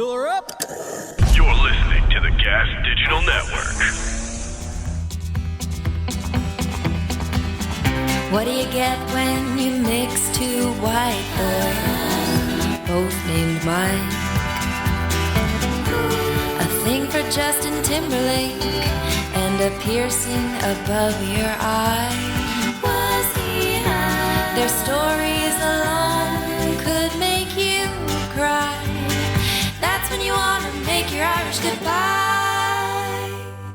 Fill her up. You're listening to the Gas Digital Network. What do you get when you mix two white boys, both named Mike? A thing for Justin Timberlake and a piercing above your eye. Was he high? Their stories alone could make you cry. That's when you want to make your Irish goodbye.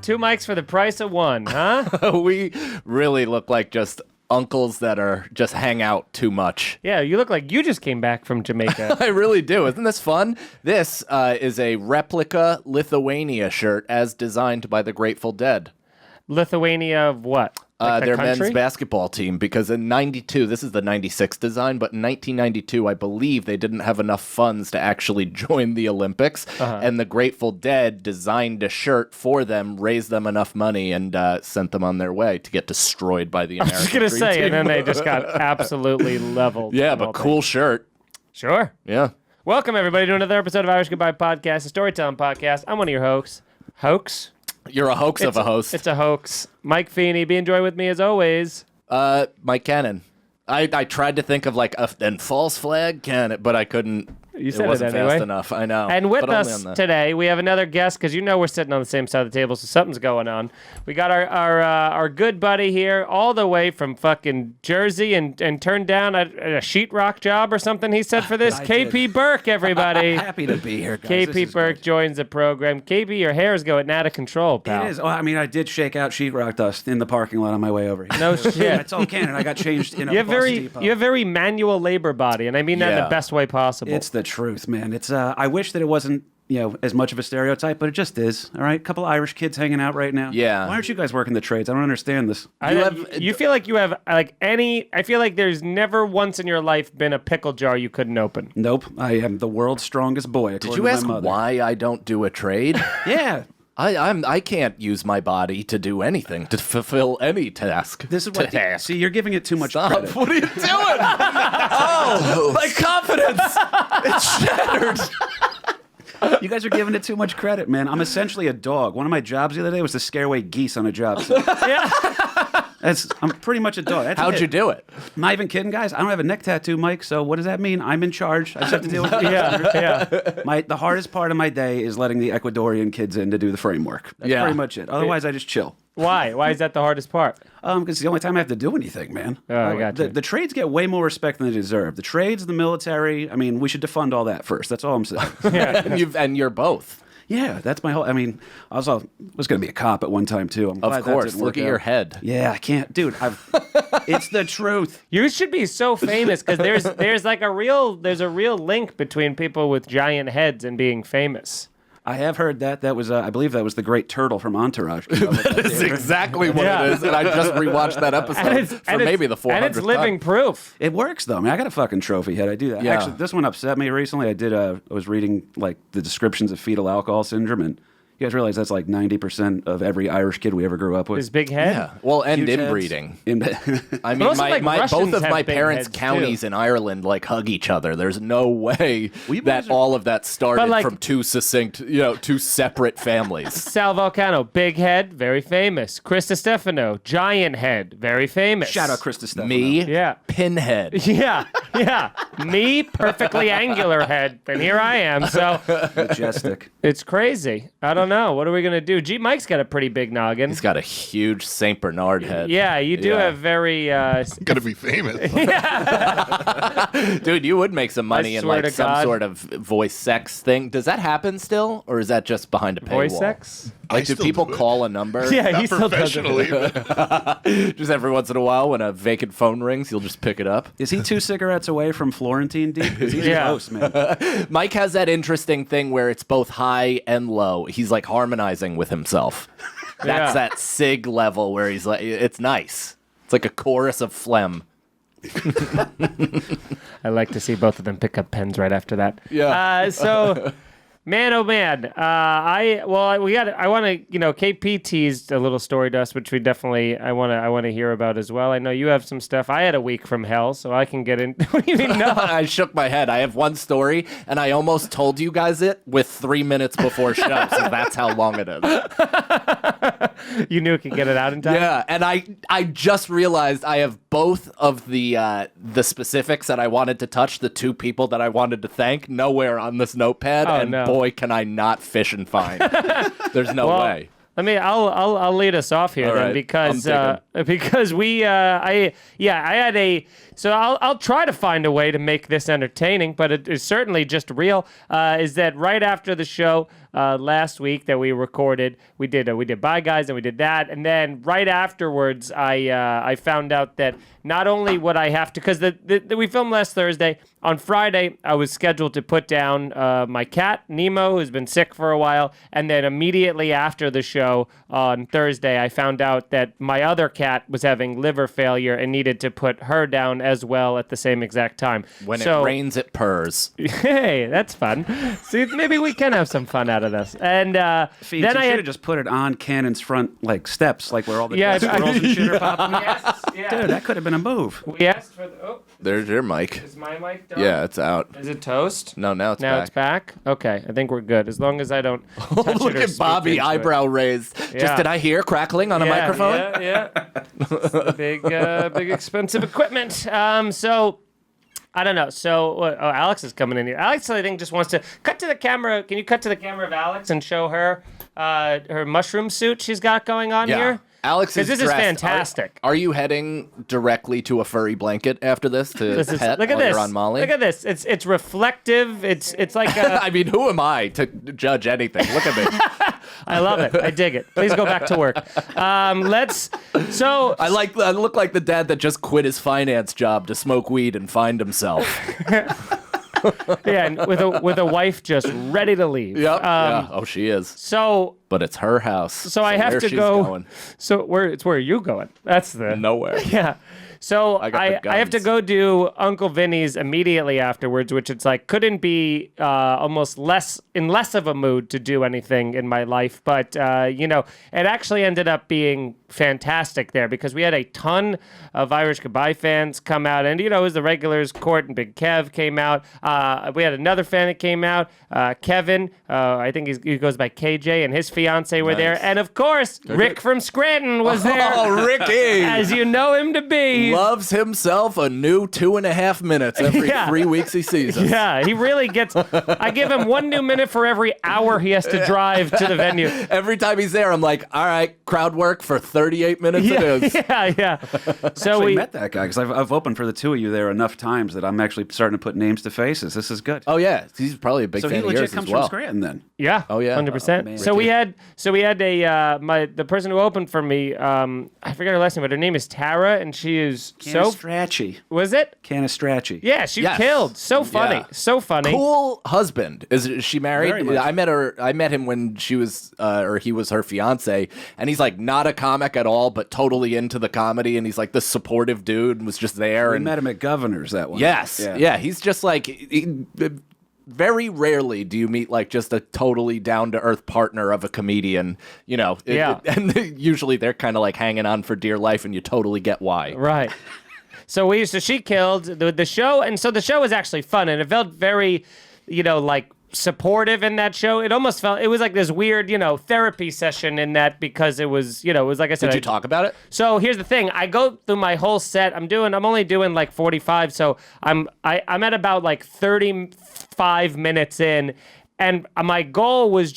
Two mics for the price of one, huh? We really look like just uncles that are just hang out too much. Yeah, you look like you just came back from Jamaica. I really do. Isn't this fun? This is a replica Lithuania shirt as designed by the Grateful Dead. Lithuania of what? Like the their country? men's basketball team, because in 92, this is the 96 design, but in 1992, I believe they didn't have enough funds to actually join the Olympics, and the Grateful Dead designed a shirt for them, raised them enough money, and sent them on their way to get destroyed by the American I was going to Dream say, Team. and then they just got absolutely leveled. Yeah, but cool shirt. Sure. Yeah. Welcome, everybody, to another episode of Irish Goodbye Podcast, a storytelling podcast. I'm one of your hosts. Hoax? You're a hoax of a host. It's a hoax. Mike Feeney, be enjoy with me as always. Mike Cannon. I tried to think of like a false flag cannon, but I couldn't. You said it wasn't it anyway. fast enough. I know. And with but only us on the- today, we have another guest, because you know we're sitting on the same side of the table, so something's going on. We got our good buddy here, all the way from fucking Jersey, and turned down a sheetrock job or something, he said, for this. I KP did. Burke, everybody. Happy to be here, guys. This KP is Burke good. joins the program. KP, your hair is going out of control, pal. It is. Well, I mean, I did shake out sheetrock dust in the parking lot on my way over here. No shit. It's all canon. I got changed in a You have bus depot. very manual labor body, and I mean that in Yeah. the best way possible. It's the truth, man. It's. I wish that it wasn't, as much of a stereotype, but it just is. All right, couple Irish kids hanging out right now. Yeah. Why aren't you guys working the trades? I don't understand this. You feel like you have I feel like there's never once in your life been a pickle jar you couldn't open. Nope. I am the world's strongest boy. Did according you to my ask mother. why I don't do a trade? Yeah. I can't use my body to do anything, to fulfill any task. This is what. task. See, you're giving it too much Stop. credit. What are you doing? Oh, my confidence. It's shattered. You guys are giving it too much credit, man. I'm essentially a dog. One of my jobs the other day was to scare away geese on a job site. Yeah. I'm pretty much a dog. That's How'd it. you do it? I'm not even kidding, guys. I don't have a neck tattoo, Mike. So what does that mean? I'm in charge. I just have to deal with it. Yeah. The hardest part of my day is letting the Ecuadorian kids in to do the framework. That's Yeah. pretty much it. Otherwise, I just chill. Why? Why is that the hardest part? Because it's the only time I have to do anything, man. Oh, I got you. The trades get way more respect than they deserve. The trades, the military. I mean, we should defund all that first. That's all I'm saying. And you're both. Yeah, that's my whole. I mean, I was going to be a cop at one time too. I'm glad Of that course. didn't Look work at your out. head. Yeah, I can't, dude. It's the truth. You should be so famous because there's a real link between people with giant heads and being famous. I have heard that. That was, I believe, that was the great turtle from Entourage. That is exactly what Yeah. it is, and I just rewatched that episode for maybe the 400th And it's living proof. It works though. I mean, I got a fucking trophy head. I do that. Yeah. Actually, this one upset me recently. I was reading like the descriptions of fetal alcohol syndrome, and you guys realize that's like 90% of every Irish kid we ever grew up with. His big head. Yeah. Well, and Huge heads. inbreeding. I mean, also, like, both Russians of have my big parents' heads, counties too. in Ireland like hug each other. There's no way you that boys are- all of that started like- from two separate families. Sal Volcano, big head, very famous. Chris Stefano, giant head, very famous. Shout out Chris Stefano. Me, Yeah. pinhead. Yeah. Me, perfectly angular head, and here I am. So Majestic. it's crazy. I don't know. What are we gonna do? G. Mike's got a pretty big noggin. He's got a huge Saint Bernard head. Yeah, you do Yeah. have very. Gonna be famous. Dude, you would make some money in swear like to some God. sort of voice sex thing. Does that happen still, or is that just behind a paywall? Voice sex? Like, I do still people do it. call a number? Yeah, he Not still does it. professionally. but Just every once in a while, when a vacant phone rings, you'll just pick it up. Is he 2 cigarettes away from Florentine Deep? Because he's Yeah. close, man. Mike has that interesting thing where it's both high and low. He's like harmonizing with himself. That's Yeah. that sig level where he's like, it's nice. It's like a chorus of phlegm. I like to see both of them pick up pens right after that. Yeah. So Man, oh man. I want to, KP teased a little story to us, which we definitely, I want to hear about as well. I know you have some stuff. I had a week from hell, so I can get in. What do you mean, no? I shook my head. I have one story, and I almost told you guys it with 3 minutes before show, so that's how long it is. You knew it could get it out in time? Yeah, and I just realized I have both of the specifics that I wanted to touch, the two people that I wanted to thank, nowhere on this notepad, and no. boy, can I not fish and find. There's no way. I'll lead us off here All then right, because I'll try to find a way to make this entertaining, but it is certainly just real. Is that right after the show last week that we recorded, we did Bye Guys and we did that, and then right afterwards I found out that not only would I have to, because we filmed last Thursday. On Friday, I was scheduled to put down my cat, Nemo, who's been sick for a while. And then immediately after the show on Thursday, I found out that my other cat was having liver failure and needed to put her down as well at the same exact time. When it rains, it purrs. Hey, that's fun. See, maybe we can have some fun out of this. And Feeds, then you I should had have just put it on Cannon's front steps, like where all the Yeah, squirrels and shit are popping. Yes, yeah. Dude, that could have been a move. We asked for the... Oh, There's your mic. is my mic done? Yeah, it's out. Is it toast? No, now it's Now back. it's back? Okay, I think we're good. As long as I don't touch it Look or at speak Bobby, into it. eyebrow raised. Yeah. Just did I hear crackling on a microphone? Yeah. It's the big expensive equipment. So I don't know. So Alex is coming in here. Alex, I think, just wants to cut to the camera. Can you cut to the camera of Alex and show her her mushroom suit she's got going on here? Alex is Because this dressed. is fantastic. Are you heading directly to a furry blanket after this to pet Look at while this. you're on Molly? Look at this. It's reflective. It's like a, I mean, who am I to judge anything? Look at me. I love it. I dig it. Please go back to work. I look like the dad that just quit his finance job to smoke weed and find himself. Yeah, and with a wife just ready to leave. Yep. Yeah. Oh, she is. So But it's her house. So I have where to she's go. Going? So where are you going? That's the Nowhere. Yeah. So I got the I have to guns. go do Uncle Vinny's immediately afterwards, which it's like couldn't be almost less of a mood to do anything in my life. But it actually ended up being fantastic there because we had a ton of Irish Goodbye fans come out, and it was the regulars. Court and Big Kev came out. We had another fan that came out, Kevin. I think he goes by KJ, and his fiance were there, and of course Rick from Scranton was there. Oh, Ricky! As you know him to be. Loves himself a new 2.5 minutes every 3 weeks he sees us. Yeah, he really gets. I give him 1 new minute for every hour he has to drive to the venue. Every time he's there, I'm like, all right, crowd work for 38 minutes it is. Yeah. So We we met that guy because I've opened for the two of you there enough times that I'm actually starting to put names to faces. This is good. Oh, yeah. He's probably a big so fan he of legit yours comes as well. from Scranton then. Yeah. Oh, yeah. 100%. man. So we had the person who opened for me. I forget her last name, but her name is Tara, and she is Canistracci. Was it? Canistracci. Yeah, she Yes. killed. So funny. Yeah. So funny. Cool husband. Is she married? Very much. I met him when she was, or he was her fiance, and he's like not a comic at all, but totally into the comedy, and he's like this supportive dude, and was just there. We and met him at Governor's that one. Yes. Yeah. He's just like, very rarely do you meet like just a totally down to earth partner of a comedian, Yeah. and usually they're kind of like hanging on for dear life, and you totally get why. Right. So she killed the show, and so the show was actually fun, and it felt very, like supportive in that show. It almost felt it was like this weird, therapy session in that because it was, it was like I said. Did you talk about it? So here's the thing: I go through my whole set. I'm only doing like 45, so I'm at about like 35 minutes in. And my goal was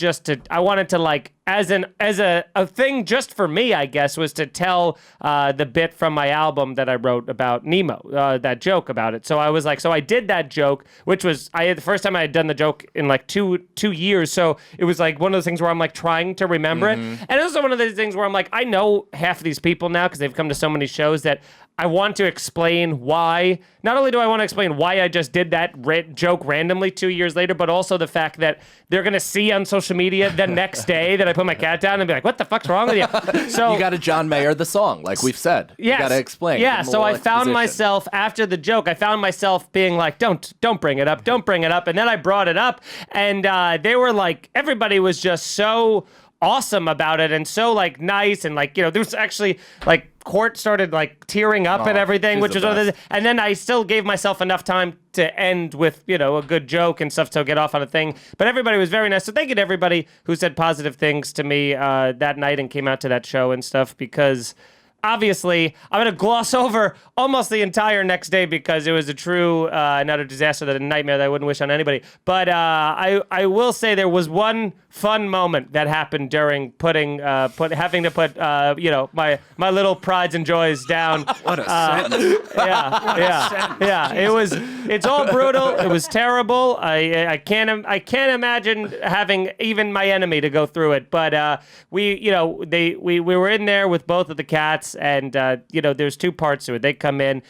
I wanted to like, as a thing just for me, I guess, was to tell the bit from my album that I wrote about Nemo, that joke about it. So I was like, so I did that joke, which was, the first time I had done the joke in like two years. So it was like one of those things where I'm like trying to remember it. And it was one of those things where I'm like, I know half of these people now because they've come to so many shows that I want to explain why. Not only do I want to explain why I just did that joke randomly 2 years later, but also the fact that they're going to see on social media the next day that I put my cat down and be like, what the fuck's wrong with you? So You got to John Mayer the song, like we've said. Yes. You got to explain. Yeah, Give 'em a so I little found exposition. myself, after the joke, I found myself being like, don't bring it up, don't bring it up. And then I brought it up, and they were like, everybody was just so awesome about it and so like nice, and like, there was actually like Court started like tearing up and everything, she's which the was one of the, best. and then I still gave myself enough time to end with a good joke and stuff to get off on a thing. But everybody was very nice, so thank you to everybody who said positive things to me that night and came out to that show and stuff, because obviously, I'm going to gloss over almost the entire next day because it was a true, not a disaster, that a nightmare that I wouldn't wish on anybody. But I will say there was one fun moment that happened during having to put my little prides and joys down. What a sentence. Yeah. It's all brutal. It was terrible. I can't imagine having even my enemy to go through it. But we were in there with both of the cats, and there's two parts to it. They come in,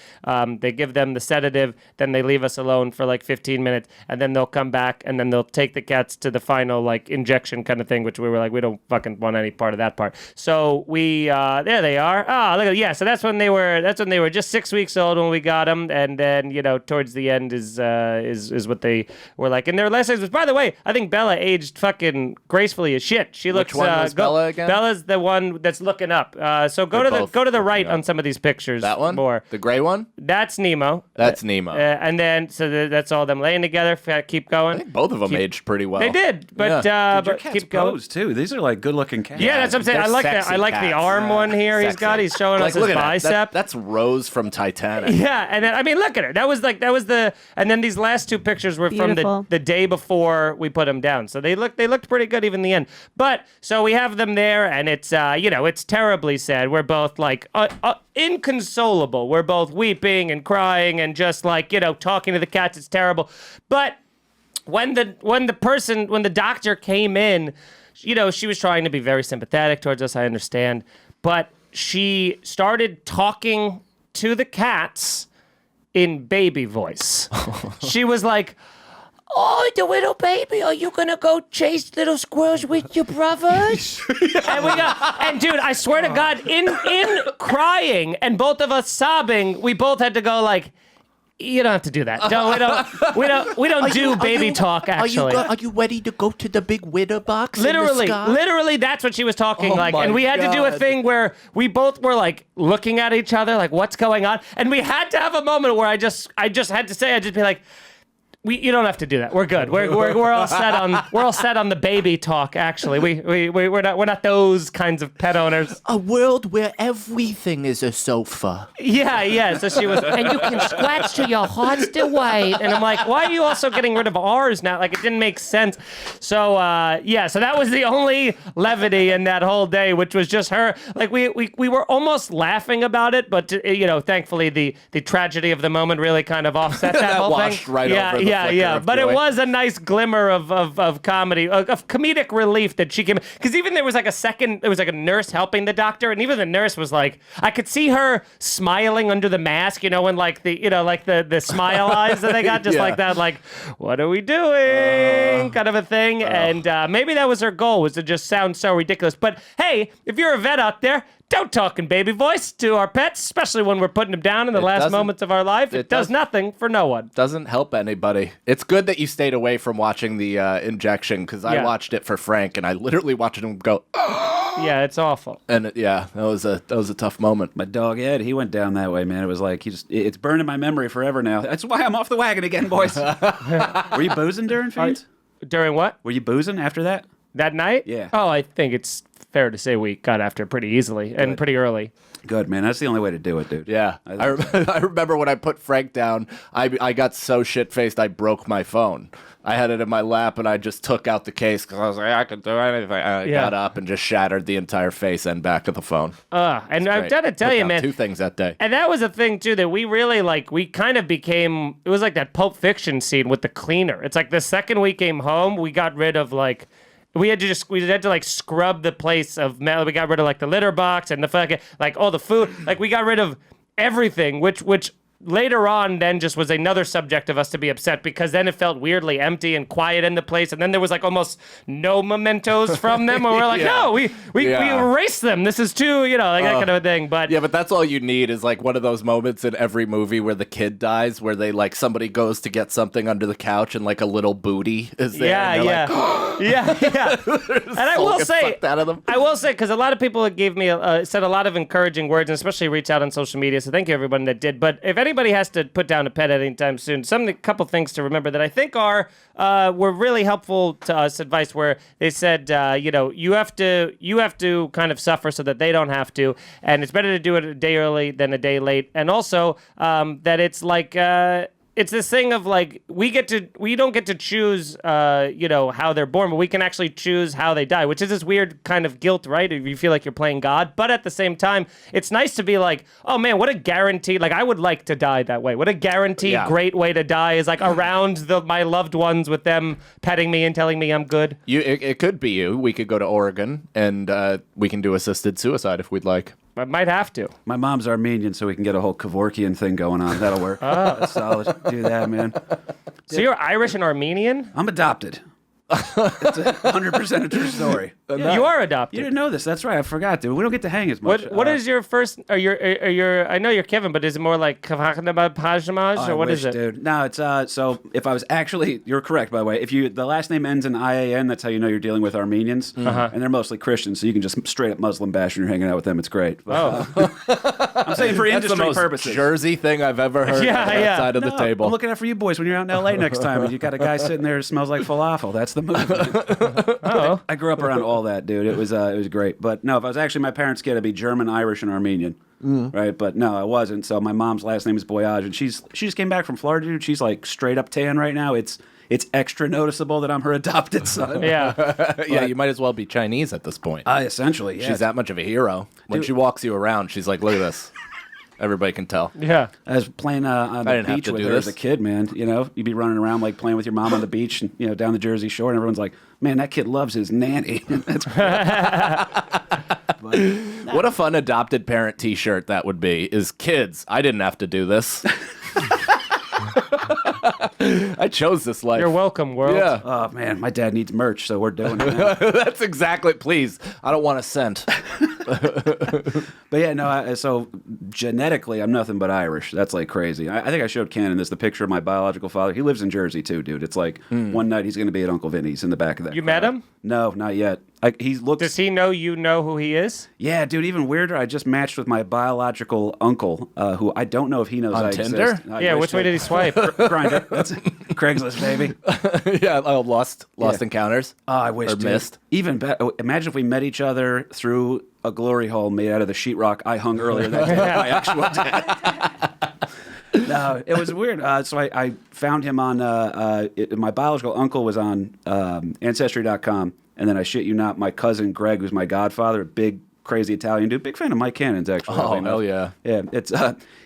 they give them the sedative, then they leave us alone for like 15 minutes, and then they'll come back, and then they'll take the cats to the final like injection kind of thing, which we were like, we don't fucking want any part of that part. So we there they are. Oh, look at, yeah. So that's when they were just 6 weeks old when we got them, and then towards the end is what they were like. And their last names was, by the way, I think Bella aged fucking gracefully as shit. She looks. Which one was Bella again? Bella's the one that's looking up. So go to the right on some of these pictures. That one? More. The gray one? That's Nemo. That's Nemo. And then that's all them laying together. Keep going. I think both of them aged pretty well. They did, but Your but cat's keep going. posed, too. These are like good-looking cats. Yeah, that's what I'm saying. They're I like that. sexy I like the cats. arm one here. He's Sexy. got. He's showing us his look at that. bicep. That's Rose from Titanic. Yeah, and then I mean, look at her. That was the. And then these last two pictures were Beautiful. from the day before we put them down. So they looked pretty good even in the end. But so we have them there, and it's it's terribly sad. We're both like inconsolable. We're both weeping and crying and just like talking to the cats. It's terrible. But when the doctor came in, she was trying to be very sympathetic towards us. I understand, but she started talking to the cats in baby voice. She was like, "Oh, the little baby, are you gonna go chase little squirrels with your brothers?" And dude, I swear to God, in crying and both of us sobbing, we both had to go like, "You don't have to do that. No, we don't do baby talk. Actually, Are you ready to go to the big witter box? Literally, that's what she was talking like, my and we had to do a God. thing where we both were like looking at each other, like, what's going on, and we had to have a moment where I just had to say, I'd just be like, you don't have to do that. We're good. We're all set on the baby talk. Actually, we're not those kinds of pet owners. A world where everything is a sofa. Yeah. So she was, and you can scratch to your heart's delight. And I'm like, why are you also getting rid of ours now? Like, it didn't make sense. So so that was the only levity in that whole day, which was just her. Like we were almost laughing about it, but thankfully the tragedy of the moment really kind of offset that whole washed thing. right over the flicker of But joy. it was a nice glimmer of comedy, of comedic relief that she came. Because even there was like a nurse helping the doctor, and even the nurse was like, I could see her smiling under the mask, when like the smile eyes that they got, just Yeah. like that, like, what are we doing, kind of a thing. And maybe that was her goal, was to just sound so ridiculous. But hey, if you're a vet out there, don't talk in baby voice to our pets, especially when we're putting them down in the last doesn't- moments of our life. It does doesn't- nothing for no one. Doesn't help anybody. It's good that you stayed away from watching the injection, because I Yeah. watched it for Frank, and I literally watched him go, Yeah, it's awful. and that was a tough moment. My dog Ed, he went down that way, man. It was like it's burned in my memory forever now. That's why I'm off the wagon again, boys. Were you boozing during Fiends? During what? Were you boozing after that? That night? Yeah. Oh, I think it's fair to say we got after pretty easily and pretty early. Good, man. That's the only way to do it, dude. Yeah, I remember when I put Frank down, I got so shit-faced I broke my phone. I had it in my lap, and I just took out the case because I was like, I can do anything. And I got up and just shattered the entire face and back of the phone. And I've Great. got to tell Took you, out man. two things that day. And that was a thing, too, that we really, we kind of became, it was like that Pulp Fiction scene with the cleaner. It's like the second we came home, we got rid of, we had to scrub the place of, we got rid of, the litter box and the fucking, all the food. We got rid of everything, which later on then just was another subject of us to be upset because then it felt weirdly empty and quiet in the place, and then there was like almost no mementos from them, and we're like, no, we erased them. This is too, like that kind of a thing. But yeah, but that's all you need is like one of those moments in every movie where the kid dies, where they like somebody goes to get something under the couch and like a little booty is there. Yeah, and yeah. Like, And I will say, out of them. because a lot of people gave me said a lot of encouraging words, and especially reach out on social media. So thank you everyone that did. But if anybody has to put down a pet anytime soon, a couple things to remember that I think were really helpful to us. Advice where they said, you have to kind of suffer so that they don't have to, and it's better to do it a day early than a day late, and also that it's like. It's this thing of like we don't get to choose how they're born, but we can actually choose how they die, which is this weird kind of guilt, right? If you feel like you're playing God, but at the same time, it's nice to be like, oh man, what a guarantee! Like I would like to die that way. What a guaranteed great way to die is like around my loved ones with them petting me and telling me I'm good. It could be you. We could go to Oregon and we can do assisted suicide if we'd like. I might have to. My mom's Armenian, so we can get a whole Kevorkian thing going on. That'll work. That's solid. Do that, man. So you're Irish and Armenian? I'm adopted. It's 100% a true story. Yeah, you are adopted. You didn't know this. That's right. I forgot, dude. We don't get to hang as much. What is your first? Are your? I know you're Kevin, but is it more like Pajamaj or what is it? Dude. No, it's so. If I was actually, you're correct by the way. If the last name ends in IAN, that's how you know you're dealing with Armenians, and they're mostly Christians, so you can just straight up Muslim bash when you're hanging out with them. It's great. But, I'm saying for That's industry the most purposes. Jersey thing I've ever heard outside of the table. I'm looking out for you boys when you're out in LA next time, and you got a guy sitting there who smells like falafel. That's the move. Oh, I grew up around all that, dude. It was great. But no, if I was actually my parents' kid, I'd be German, Irish, and Armenian. Right? But no, I wasn't. So my mom's last name is Boyage, and she just came back from Florida, dude. She's like straight up tan right now. It's extra noticeable that I'm her adopted son. yeah. Yeah, you might as well be Chinese at this point. Essentially, yeah. She's that much of a hero. When she walks you around, she's like, look at this. Everybody can tell. Yeah. I was playing on the beach with her as a kid, man. You'd be running around like playing with your mom on the beach, and, down the Jersey Shore, and everyone's like, "Man, that kid loves his nanny." That's what a fun adopted parent T-shirt that would be. Is kids? I didn't have to do this. I chose this life. You're welcome, world. Yeah. Oh man, my dad needs merch, so we're doing it now. That's exactly. Please, I don't want a cent. But yeah, no. So genetically, I'm nothing but Irish. That's like crazy. I think I showed Cannon the picture of my biological father. He lives in Jersey too, dude. It's like one night he's going to be at Uncle Vinny's in the back of that. You crowd. met him? No, not yet. He looks. Does he know you know who he is? Yeah, dude. Even weirder. I just matched with my biological uncle, who I don't know if he knows On I Tinder? exist. Yeah. Which way did he swipe? Grinder. That's Craigslist, baby. Yeah. Oh, lost encounters. Oh, I wish. Or dude. missed. Even better. Imagine if we met each other through a glory hole made out of the sheetrock I hung earlier that day. My actual dad. No, it was weird. So I found him on. My biological uncle was on Ancestry.com, and then I shit you not, my cousin Greg, who's my godfather, a big crazy Italian dude, big fan of Mike Cannon's actually. Oh hell yeah! Yeah, it's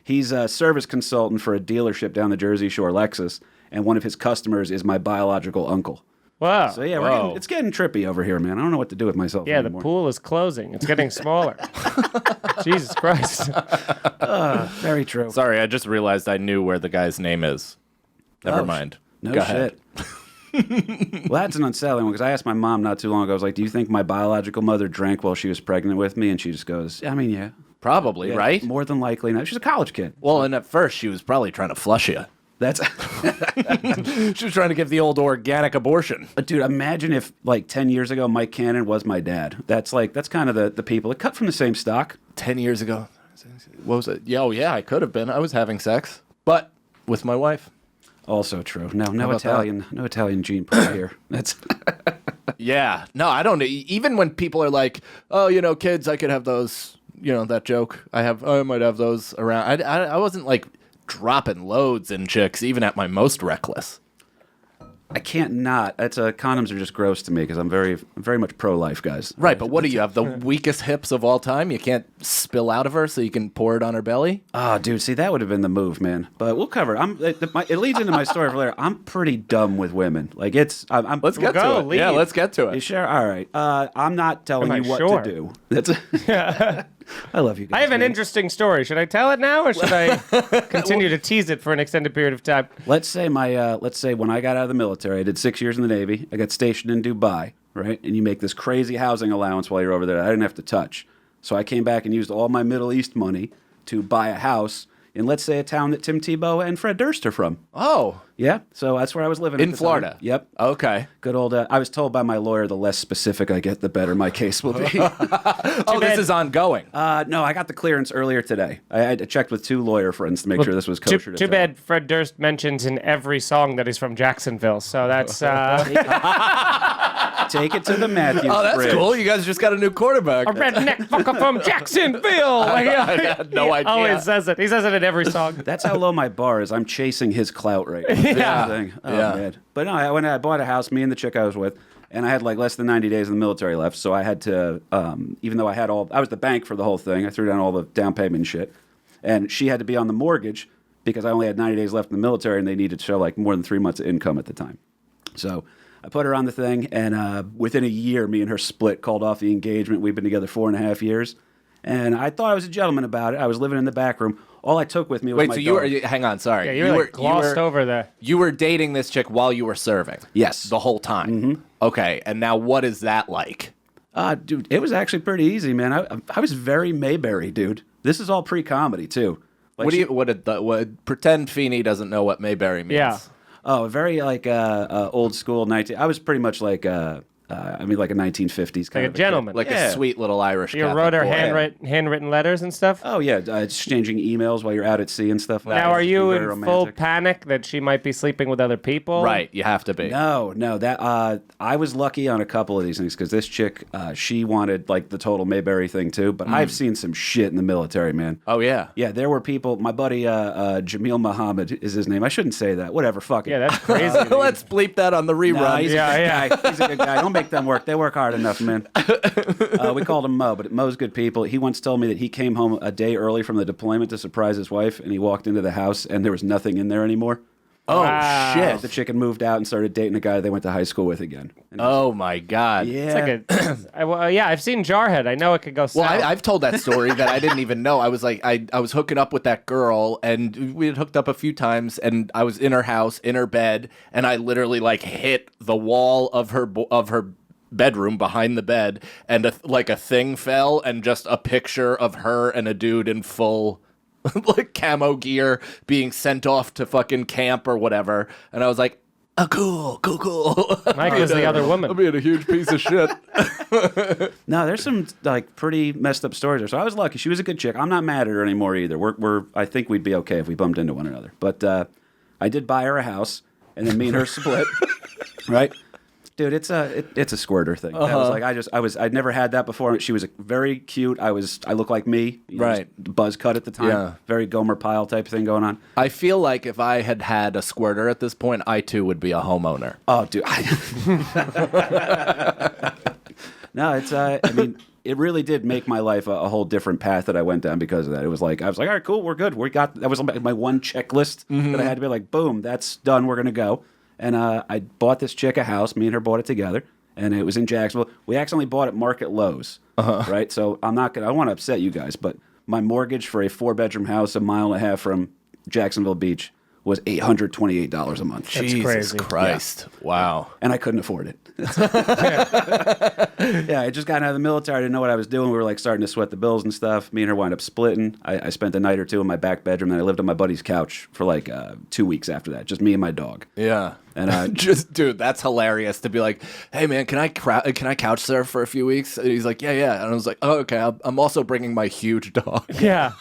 he's a service consultant for a dealership down the Jersey Shore, Lexus, and one of his customers is my biological uncle. Wow. So yeah, it's getting trippy over here, man. I don't know what to do with myself Yeah, anymore. the pool is closing. It's getting smaller. Jesus Christ. Very true. Sorry, I just realized I knew where the guy's name is. Never mind. No Go shit. ahead. Well, that's an unsettling one because I asked my mom not too long ago. I was like, "Do you think my biological mother drank while she was pregnant with me?" And she just goes, "I mean, yeah, Probably, yeah, right? More than likely." No, she's a college kid. Well, and at first she was probably trying to flush you. That's She was trying to give the old organic abortion. dude. Imagine if like 10 years ago, Mike Cannon was my dad. That's kind of the people that cut from the same stock. 10 years ago. What was it? Yeah, oh, yeah, I could have been. I was having sex, but with my wife. Also true. No about no Italian gene pool here. That's Yeah. No, I don't. Even when people are like, oh, kids, I could have those, that joke. I might have those around. I wasn't like dropping loads in chicks, even at my most reckless. I can't not. Condoms are just gross to me because I'm very much pro-life, guys. Right, but what do you have? The weakest hips of all time? You can't spill out of her so you can pour it on her belly? Oh, dude, see, that would have been the move, man. But we'll cover it. It leads into my story for later. I'm pretty dumb with women. Like, let's get to it. lead. Yeah, let's get to You it. sure? All right. I'm not telling Am you I what sure? to do. That's I love you guys. I have an man. interesting story. Should I tell it now, or should I continue to tease it for an extended period of time? Let's say when I got out of the military, I did 6 years in the Navy. I got stationed in Dubai, right? And you make this crazy housing allowance while you're over there that I didn't have to touch. So I came back and used all my Middle East money to buy a house in, let's say, a town that Tim Tebow and Fred Durst are from. Oh. Yeah, so that's where I was living In at the Florida? time. Yep. Okay. Good old. I was told by my lawyer, the less specific I get, the better my case will be. This is ongoing. No, I got the clearance earlier today. I checked with 2 lawyer friends to make sure this was kosher. Too bad Fred Durst mentions in every song that he's from Jacksonville, so that's... Take it to the Matthews Oh, that's Bridge. cool. You guys just got a new quarterback. A redneck fucker from Jacksonville. Like, I had no he idea. always says it. He says it in every song. That's how low my bar is. I'm chasing his clout right now. Yeah. Oh, Yeah. man. But no, I bought a house, me and the chick I was with, and I had like less than 90 days in the military left, so I had to, even though I was the bank for the whole thing, I threw down all the down payment and shit, and she had to be on the mortgage because I only had 90 days left in the military, and they needed to show like more than 3 months of income at the time. So I put her on the thing, and within a year, me and her split, called off the engagement. We've been together 4.5 years, and I thought I was a gentleman about it. I was living in the back room. All I took with me was Wait, my so dog. hang on, sorry. Yeah, you were glossed over there. You were dating this chick while you were serving? Yes. The whole time? Mm-hmm. Okay, and now what is that like? Dude, it was actually pretty easy, man. I was very Mayberry, dude. This is all pre-comedy, too. Like pretend Feeney doesn't know what Mayberry means. Yeah. Oh, very like old school 19. I was pretty much like like a 1950s kind Like a of gentleman. Like Yeah. a sweet little Irish You Catholic wrote her boy. handwritten letters and stuff? Oh yeah, exchanging emails while you're out at sea and stuff like that. Now, are you Very in full romantic. panic that she might be sleeping with other people? Right, you have to be. No, that I was lucky on a couple of these things because this chick, she wanted like the total Mayberry thing too. But I've seen some shit in the military, man. Oh, yeah. Yeah, there were people. My buddy Jamil Muhammad is his name. I shouldn't say that. Whatever. Fuck it. Yeah, that's crazy. Let's bleep that on the rerun. Nah, he's Yeah, a good yeah. guy. He's a good guy. Don't make them work. They work hard enough, man. We called him Mo, but Mo's good people. He once told me that he came home a day early from the deployment to surprise his wife, and he walked into the house, and there was nothing in there anymore. Oh, Wow. shit. The chick had moved out and started dating a guy they went to high school with again. And Oh, my God. yeah. It's like I've seen Jarhead. I know it could go south. Well, I've told that story that I didn't even know. I was like, I was hooking up with that girl, and we had hooked up a few times, and I was in her house, in her bed, and I literally like hit the wall of her bedroom behind the bed, and a thing fell, and just a picture of her and a dude in full like camo gear being sent off to fucking camp or whatever, and I was like, oh, cool. Mike was the other woman. I'm being a huge piece of shit. No, there's some like pretty messed up stories there. So I was lucky. She was a good chick. I'm not mad at her anymore either. I think we'd be okay if we bumped into one another. But I did buy her a house, and then me and her split. Right? Dude, it's a squirter thing. That was like I'd never had that before. She was very cute. I look like me, Right. just buzz cut at the time. Yeah. Very Gomer Pyle type thing going on. I feel like if I had had a squirter at this point, I too would be a homeowner. Oh, dude. No, it's I mean, it really did make my life a whole different path that I went down because of that. It was like I was like, all right, cool, we're good. That was my one checklist that I had to be like, boom, that's done. We're gonna go. And I bought this chick a house. Me and her bought it together, and it was in Jacksonville. We accidentally bought it market lows, right? So I don't want to upset you guys, but my mortgage for a 4-bedroom house 1.5 miles from Jacksonville Beach was $828 a month. That's crazy. Christ. Yeah. Wow. And I couldn't afford it. Yeah, I just got out of the military. I didn't know what I was doing. We were like starting to sweat the bills and stuff. Me and her wound up splitting. I spent a night or two in my back bedroom. Then I lived on my buddy's couch for like 2 weeks after that. Just me and my dog. Yeah. And just, dude, that's hilarious to be like, hey, man, can I couch surf for a few weeks? And he's like, yeah. And I was like, oh, okay. I'm also bringing my huge dog. Yeah.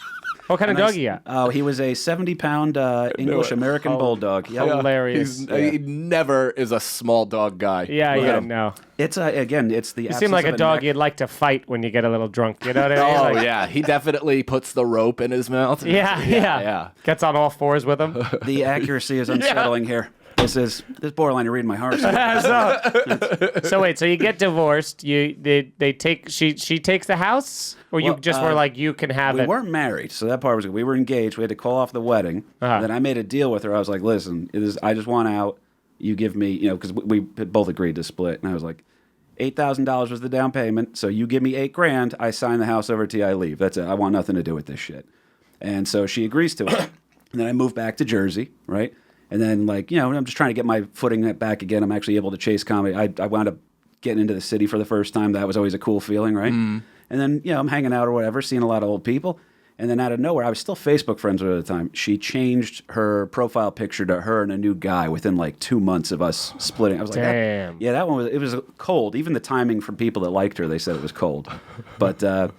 What kind of dog you got? Oh, he was a 70-pound English American bulldog. Yep. Hilarious. He never is a small dog guy. Yeah, no. It's again, it's the. You seem like a dog you'd like to fight when you get a little drunk. You know what I mean? Oh, Like, yeah. He definitely puts the rope in his mouth. Yeah. Gets on all fours with him. The accuracy is unsettling here. This borderline to reading my heart. So wait, so you get divorced. She takes the house, or you Well, just were like, you can have We it. weren't married, so that part was good. We were engaged. We had to call off the wedding. Then I made a deal with her. I was like, listen, I just want out. You give me, because we had both agreed to split. And I was like, $8,000 was the down payment. So you give me $8,000, I sign the house over to you, I leave. That's it. I want nothing to do with this shit. And so she agrees to it. And then I moved back to Jersey, right? And then, like, you know, I'm just trying to get my footing back again. I'm actually able to chase comedy. I wound up getting into the city for the first time. That was always a cool feeling, right? And then, you know, I'm hanging out or whatever, seeing a lot of old people. And then out of nowhere, I was still Facebook friends with her at the time. She changed her profile picture to her and a new guy within like 2 months of us splitting. I was like, Damn. yeah, that one was, it was cold. Even the timing from people that liked her, they said it was cold. But, so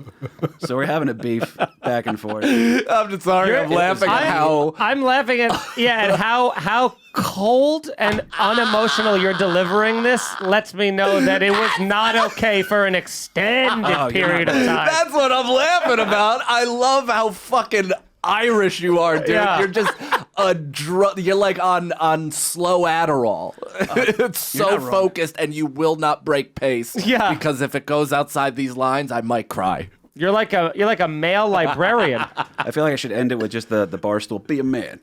we're having a beef back and forth. I'm just sorry. I'm laughing at how. I'm laughing at how cold and unemotional you're delivering this lets me know that it was not okay for an extended period of time. That's what I'm laughing about. I love how fucking Irish you are, dude. Yeah. You're just you're like on slow Adderall. It's so focused, and you will not break pace. Yeah. Because if it goes outside these lines, I might cry. You're like a male librarian. I feel like I should end it with just the bar stool. Be a man.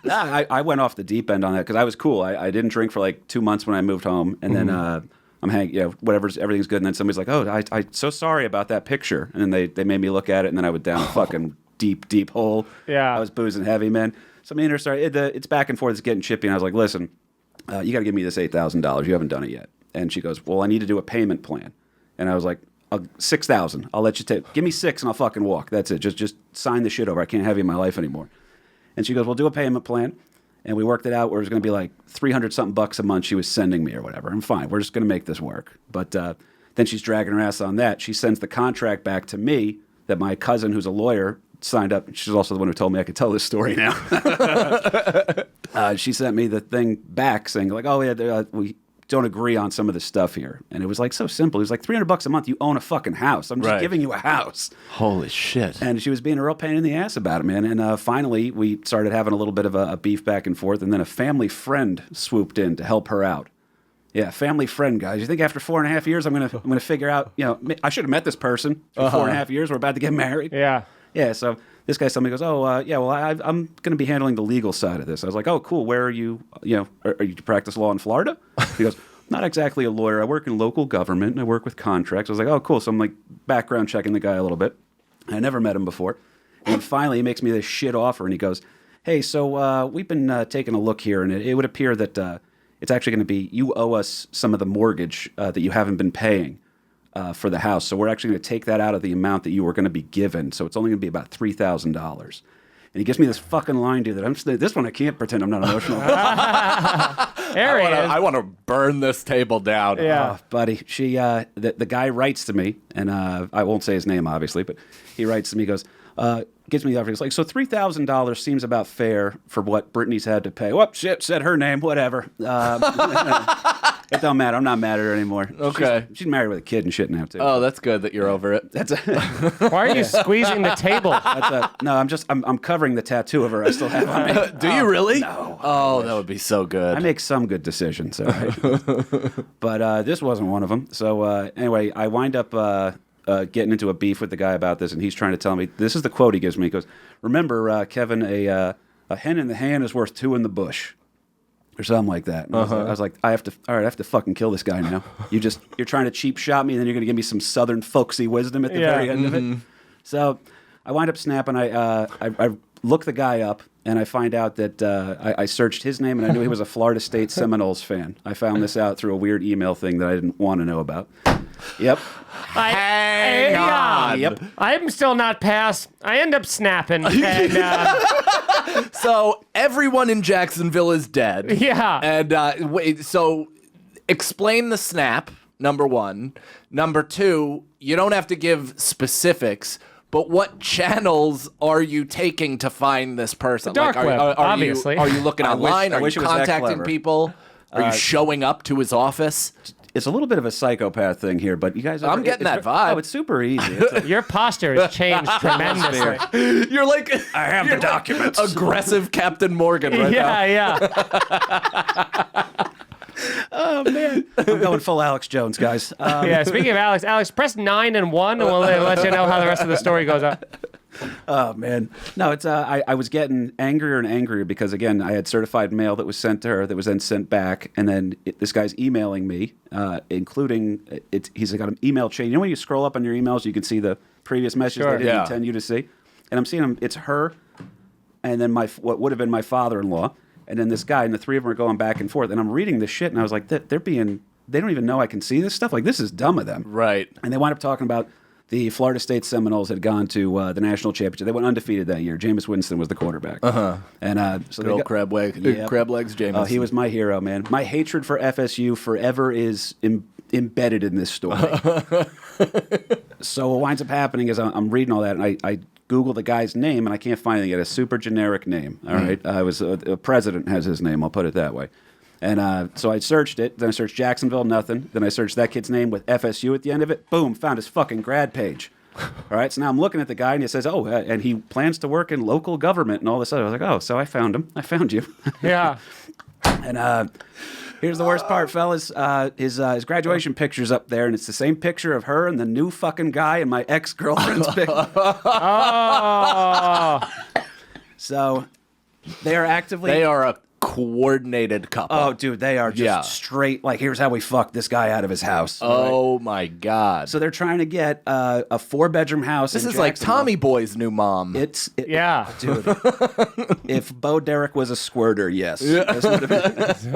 Nah, I went off the deep end on that because I was cool. I didn't drink for like 2 months when I moved home, and then I'm hanging, you know, everything's good. And then somebody's like, "Oh, I'm so sorry about that picture," and then they made me look at it, and then I went down a fucking deep hole. Yeah, I was boozing heavy, man. So me and her started. It's back and forth. It's getting chippy, and I was like, "Listen, you got to give me this $8,000. You haven't done it yet." And she goes, "Well, I need to do a payment plan," and I was like, $6,000. I'll let you take. Give me $6,000 and I'll fucking walk. That's it. Just sign the shit over. I can't have you in my life anymore. And she goes, "We'll do a payment plan." And we worked it out where it was going to be like 300 something bucks a month she was sending me or whatever. I'm fine. We're just going to make this work. But then she's dragging her ass on that. She sends the contract back to me that my cousin, who's a lawyer, signed up. She's also the one who told me I could tell this story now. She sent me the thing back saying like, "Oh yeah, we don't agree on some of the stuff here." And it was like so simple. It was like $300 a month. You own a fucking house. I'm just giving you a house. Holy shit. And she was being a real pain in the ass about it, man. And finally, we started having a little bit of a beef back and forth. And then a family friend swooped in to help her out. Yeah, family friend, guys. You think after 4.5 years, I'm gonna figure out? You know, I should have met this person for 4.5 years. We're about to get married. Yeah. Yeah. So this guy suddenly goes, "Oh, yeah. Well, I'm going to be handling the legal side of this." I was like, "Oh, cool. Where are you? You know, are you practice law in Florida?" He goes, "Not exactly a lawyer. I work in local government and I work with contracts." I was like, "Oh, cool." So I'm like background checking the guy a little bit. I never met him before. And then finally he makes me this shit offer and he goes, "Hey, so we've been taking a look here and it would appear that it's actually going to be, you owe us some of the mortgage that you haven't been paying for the house. So we're actually going to take that out of the amount that you were going to be given. So it's only going to be about $3,000. And he gives me this fucking line, dude, that this one I can't pretend I'm not emotional. I want to burn this table down. Yeah. Buddy, the guy writes to me, and I won't say his name, obviously, but he writes to me, goes, gives me the offer. He's like, "So $3,000 seems about fair for what Brittany's had to pay." "Whoop, shit, said her name, whatever." It don't matter. I'm not mad at her anymore. Okay. She's married with a kid and shit now, too. Oh, that's good that you're over it. Why are you squeezing the table? No, I'm covering the tattoo of her I still have on me. Do you really? No. Oh, that would be so good. I make some good decisions, all right? But this wasn't one of them. So anyway, I wind up getting into a beef with the guy about this, and he's trying to tell me, this is the quote he gives me. He goes, "Remember, Kevin, a hen in the hand is worth two in the bush." Or something like that. And I was like, I have to fucking kill this guy now. You're trying to cheap shot me, and then you're going to give me some southern folksy wisdom at the very end of it. So I wind up snapping. I look the guy up, and I find out that I searched his name, and I knew he was a Florida State Seminoles fan. I found this out through a weird email thing that I didn't want to know about. Yep. Hang on. Yep. I'm still not past. I end up snapping. And, So everyone in Jacksonville is dead. Yeah. And wait, so explain the snap, number one. Number two, you don't have to give specifics, but what channels are you taking to find this person? The dark web, obviously. Are you looking online? I Are wish you it was that contacting clever. people? Are you showing up to his office? It's a little bit of a psychopath thing here, but you guys... I'm getting that vibe. Oh, it's super easy. It's your posture has changed tremendously. You're like... I have the documents. Aggressive Captain Morgan right now. Yeah. Oh, man. I'm going full Alex Jones, guys. Yeah, speaking of Alex, press 9 and 1, and we'll let you know how the rest of the story goes on. Oh man, no, it's I was getting angrier and angrier because again I had certified mail that was sent to her that was then sent back, and then this guy's emailing me, including he's got an email chain. You know when you scroll up on your emails, you can see the previous messages they didn't intend you to see, and I'm seeing them. It's her, and then what would have been my father-in-law, and then this guy, and the three of them are going back and forth, and I'm reading this shit, and I was like, they don't even know I can see this stuff. Like this is dumb of them, Right. And they wind up talking about. The Florida State Seminoles had gone to the national championship. They went undefeated that year. Jameis Winston was the quarterback. And so Good old crab legs, Jameis. Oh, he was my hero, man. My hatred for FSU forever is embedded in this story. So what winds up happening is I'm reading all that, and I Google the guy's name, and I can't find anything. He had a super generic name. All right, a president has his name. I'll put it that way. And so I searched it. Then I searched Jacksonville, nothing. Then I searched that kid's name with FSU at the end of it. Boom, found his fucking grad page. All right, so now I'm looking at the guy, and he says, oh, and he plans to work in local government and all this other. I was like, oh, so I found him. I found you. Yeah. And here's the worst part, fellas. His graduation picture's up there, and it's the same picture of her and the new fucking guy and my ex-girlfriend's picture. Oh. So they are actively... They are a coordinated couple. Oh, dude, they are just straight, like, here's how we fucked this guy out of his house. Oh, my God. So they're trying to get a 4-bedroom house. This in is like Jacksonville. Tommy Boy's new mom. Yeah. Dude. If Bo Derek was a squirter, yes. That's what it is.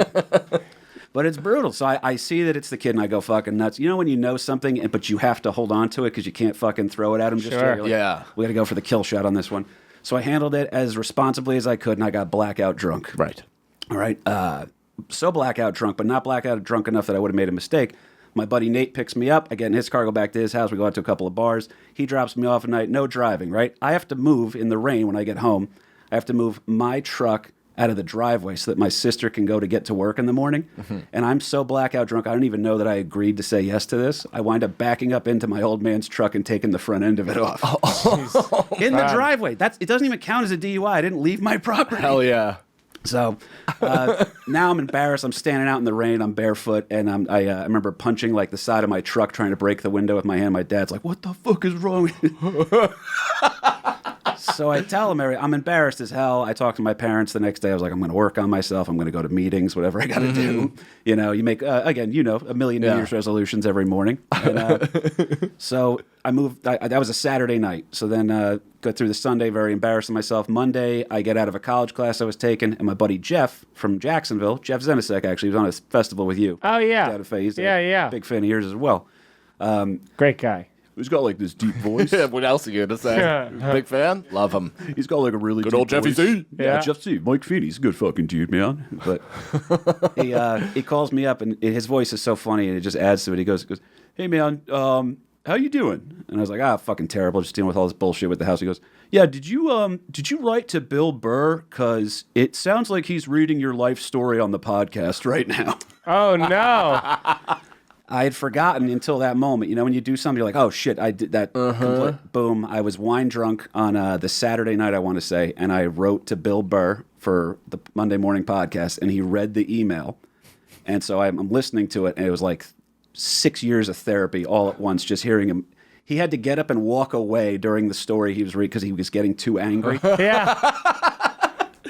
But it's brutal. So I see that it's the kid, and I go fucking nuts. You know when you know something, but you have to hold on to it because you can't fucking throw it at him just Sure. yet? You're Yeah. We got to go for the kill shot on this one. So I handled it as responsibly as I could, and I got blackout drunk. Right. All right. So blackout drunk, but not blackout drunk enough that I would have made a mistake. My buddy Nate picks me up. I get in his car, go back to his house. We go out to a couple of bars. He drops me off at night. No driving, right? I have to move in the rain when I get home. I have to move my truck out of the driveway so that my sister can go to get to work in the morning. Mm-hmm. And I'm so blackout drunk, I don't even know that I agreed to say yes to this. I wind up backing up into my old man's truck and taking the front end of it off. In the driveway. It doesn't even count as a DUI. I didn't leave my property. Hell yeah. So now I'm embarrassed. I'm standing out in the rain. I'm barefoot, and I remember punching like the side of my truck, trying to break the window with my hand. My dad's like, "What the fuck is wrong with you?" So I tell him, I'm embarrassed as hell. I talk to my parents the next day. I was like, I'm going to work on myself. I'm going to go to meetings, whatever I got to do. You know, you make, again, a million New Year's resolutions every morning. And, so I moved. That was a Saturday night. So then go through the Sunday, very embarrassed of myself. Monday, I get out of a college class I was taking, and my buddy Jeff from Jacksonville, Jeff Zenisek, actually, was on a festival with you. Oh, yeah. He's Yeah. a big fan of yours as well. Great guy. He's got like this deep voice. Yeah, what else are you going to say? Big fan? Love him. He's got like a really Good deep old Jeffy voice. C. Yeah, Jeff C. Mike Feeney. He's a good fucking dude, man. But he calls me up, and his voice is so funny, and it just adds to it. He goes, "Hey, man, how you doing?" And I was like, fucking terrible, just dealing with all this bullshit with the house. He goes, "Yeah, did you write to Bill Burr? Because it sounds like he's reading your life story on the podcast right now." Oh, no. I had forgotten until that moment. You know, when you do something, you're like, oh, shit, I did that. Boom. I was wine drunk on the Saturday night, I want to say, and I wrote to Bill Burr for the Monday morning podcast, and he read the email. And so I'm listening to it, and it was like 6 years of therapy all at once, just hearing him. He had to get up and walk away during the story he was reading because he was getting too angry. Yeah.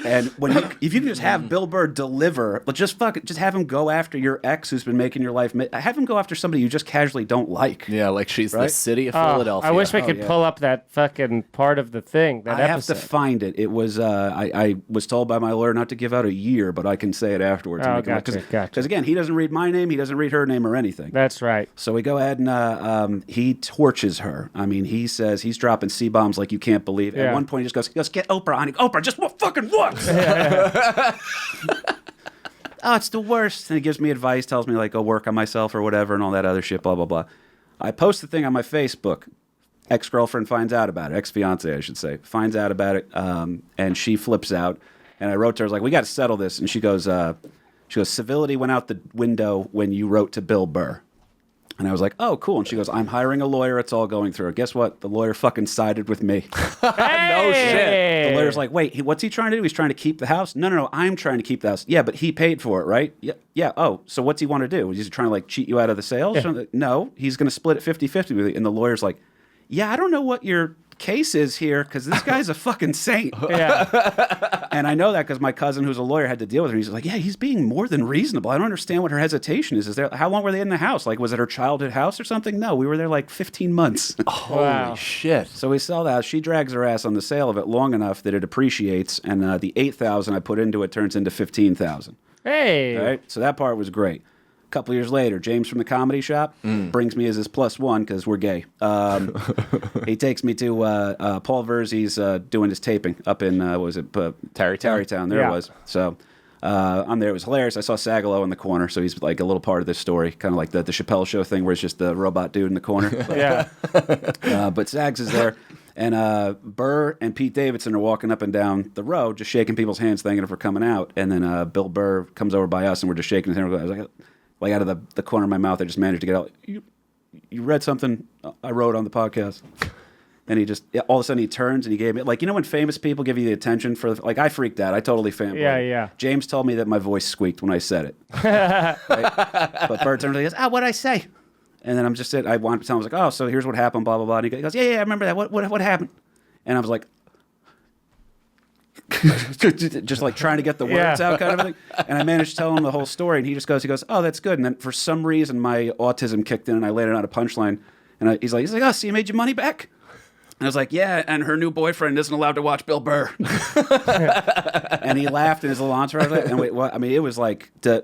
And if you can just have Bill Burr deliver, just have him go after your ex who's been making your life. Have him go after somebody you just casually don't like. Yeah, like she's the Right? city of Oh, Philadelphia. I wish we could yeah. pull up that fucking part of the thing, that I episode. have to find it. It was I was told by my lawyer not to give out a year, but I can say it afterwards. Oh, gotcha. Because again, he doesn't read my name, he doesn't read her name or anything. That's right. So we go ahead and he torches her. I mean, he says he's dropping C-bombs like you can't believe. Yeah. At one point, he just goes, get Oprah on it. Oprah, just what fucking what? Oh, it's the worst. And he gives me advice, tells me like go work on myself or whatever and all that other shit, blah, blah, blah. I post the thing on my Facebook. Ex-girlfriend finds out about it. Ex-fiance, I should say. Finds out about it, and she flips out. And I wrote to her, I was like, we got to settle this. And she goes, civility went out the window when you wrote to Bill Burr. And I was like, oh, cool. And she goes, I'm hiring a lawyer. It's all going through. Guess what? The lawyer fucking sided with me. No The lawyer's like, wait, what's he trying to do? He's trying to keep the house? No, I'm trying to keep the house. Yeah, but he paid for it, right? Yeah. Oh, so what's he want to do? Is he trying to like cheat you out of the sales? Yeah. No, he's going to split it 50-50 with you. And the lawyer's like, yeah, I don't know what your case is here because this guy's a fucking saint. Yeah. And I know that because my cousin, who's a lawyer, had to deal with her. He's like, yeah, he's being more than reasonable. I don't understand what her hesitation is. How long were they in the house? Like, was it her childhood house or something? No, we were there like 15 months. Wow. Shit. So we sell the house. She drags her ass on the sale of it long enough that it appreciates, and the $8,000 I put into it turns into $15,000. Hey. All right, so that part was great. A couple years later, James from the comedy shop brings me as his +1 because we're gay. He takes me to Paul Verzi's doing his taping up in Tarrytown. There Yeah. it was. So I'm there. It was hilarious. I saw Sagalo in the corner, so he's like a little part of this story, kind of like the Chappelle Show thing, where it's just the robot dude in the corner. But, Yeah. but Sags is there. And Burr and Pete Davidson are walking up and down the road, just shaking people's hands, thanking them for coming out. And then Bill Burr comes over by us, and we're just shaking his hand. I was like out of the corner of my mouth, I just managed to get out. You read something I wrote on the podcast? And he just, all of a sudden he turns and he gave me, like, you know when famous people give you the attention for, like, I freaked out. I totally fanboyed. Yeah. James told me that my voice squeaked when I said it. Right? But Burr turns and he goes, what'd I say? And then I'm just sitting, I wanted to tell him, I was like, oh, so here's what happened, blah, blah, blah. And he goes, yeah, I remember that. What happened? And I was like, just like trying to get the words out kind of thing. And I managed to tell him the whole story. And he goes, oh, that's good. And then for some reason, my autism kicked in and I landed on a punchline. And he's like, oh, so you made your money back? And I was like, yeah, and her new boyfriend isn't allowed to watch Bill Burr. And he laughed in his little entourage. And it was like to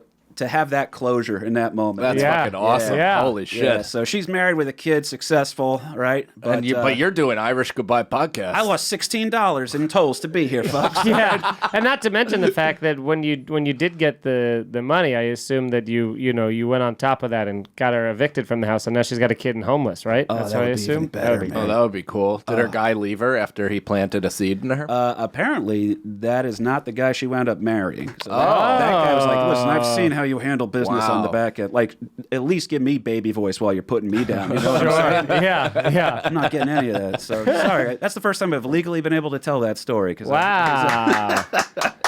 have that closure in that moment. That's fucking awesome. Yeah. Holy shit. Yeah, so she's married with a kid, successful, right? But, But you're doing Irish Goodbye podcast. I lost $16 in tolls to be here, folks. Yeah, and not to mention the fact that when you did get the money, I assume that you went on top of that and got her evicted from the house, and now she's got a kid and homeless, right? That's that what I would be assume. even better, That would be man. Oh, that would be cool. Did her guy leave her after he planted a seed in her? Apparently, that is not the guy she wound up marrying. So that guy was like, listen, I've seen how you handle business on the Wow. back end. Like, at least give me baby voice while you're putting me down. You know what I'm saying? Yeah. I'm not getting any of that. So, sorry. That's the first time I've legally been able to tell that story. Wow.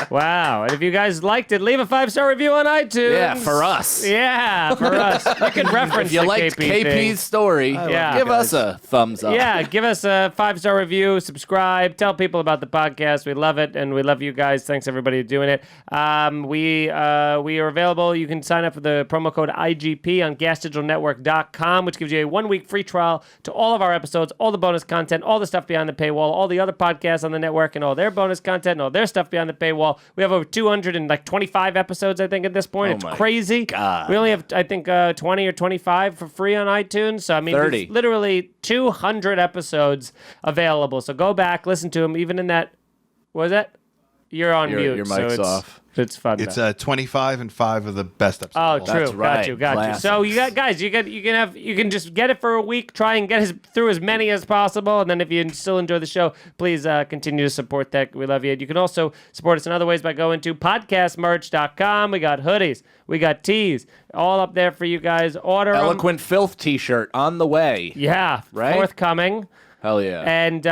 Wow. And if you guys liked it, leave a 5-star review on iTunes. Yeah, for us. Yeah, for us. You can reference If you the liked KP thing. KP's story, Yeah. give us a thumbs up. Yeah, give us a 5-star review, subscribe, tell people about the podcast. We love it, and we love you guys. Thanks, everybody, for doing it. We are available. You can sign up for the promo code IGP on gasdigitalnetwork.com, which gives you a 1-week free trial to all of our episodes, all the bonus content, all the stuff behind the paywall, all the other podcasts on the network, and all their bonus content, and all their stuff behind the paywall. We have over 225 episodes, I think, at this point. Oh It's my crazy. God. We only have, I think, 20 or 25 for free on iTunes. So, I mean, 30. there's literally 200 episodes available. So go back, listen to them, even in that, what was that? You're on mute. Your so mic's it's, off. It's fun. It's though. 25 and 5 of the best episodes. Oh, of all true. That's right. Got you. Classics. So you got guys. You can just get it for a week. Try and get through as many as possible, and then if you still enjoy the show, please continue to support that. We love you. You can also support us in other ways by going to podcastmerch.com. We got hoodies. We got tees. All up there for you guys. Order 'em. Eloquent Filth t-shirt on the way. Yeah, Right? forthcoming. Hell yeah. And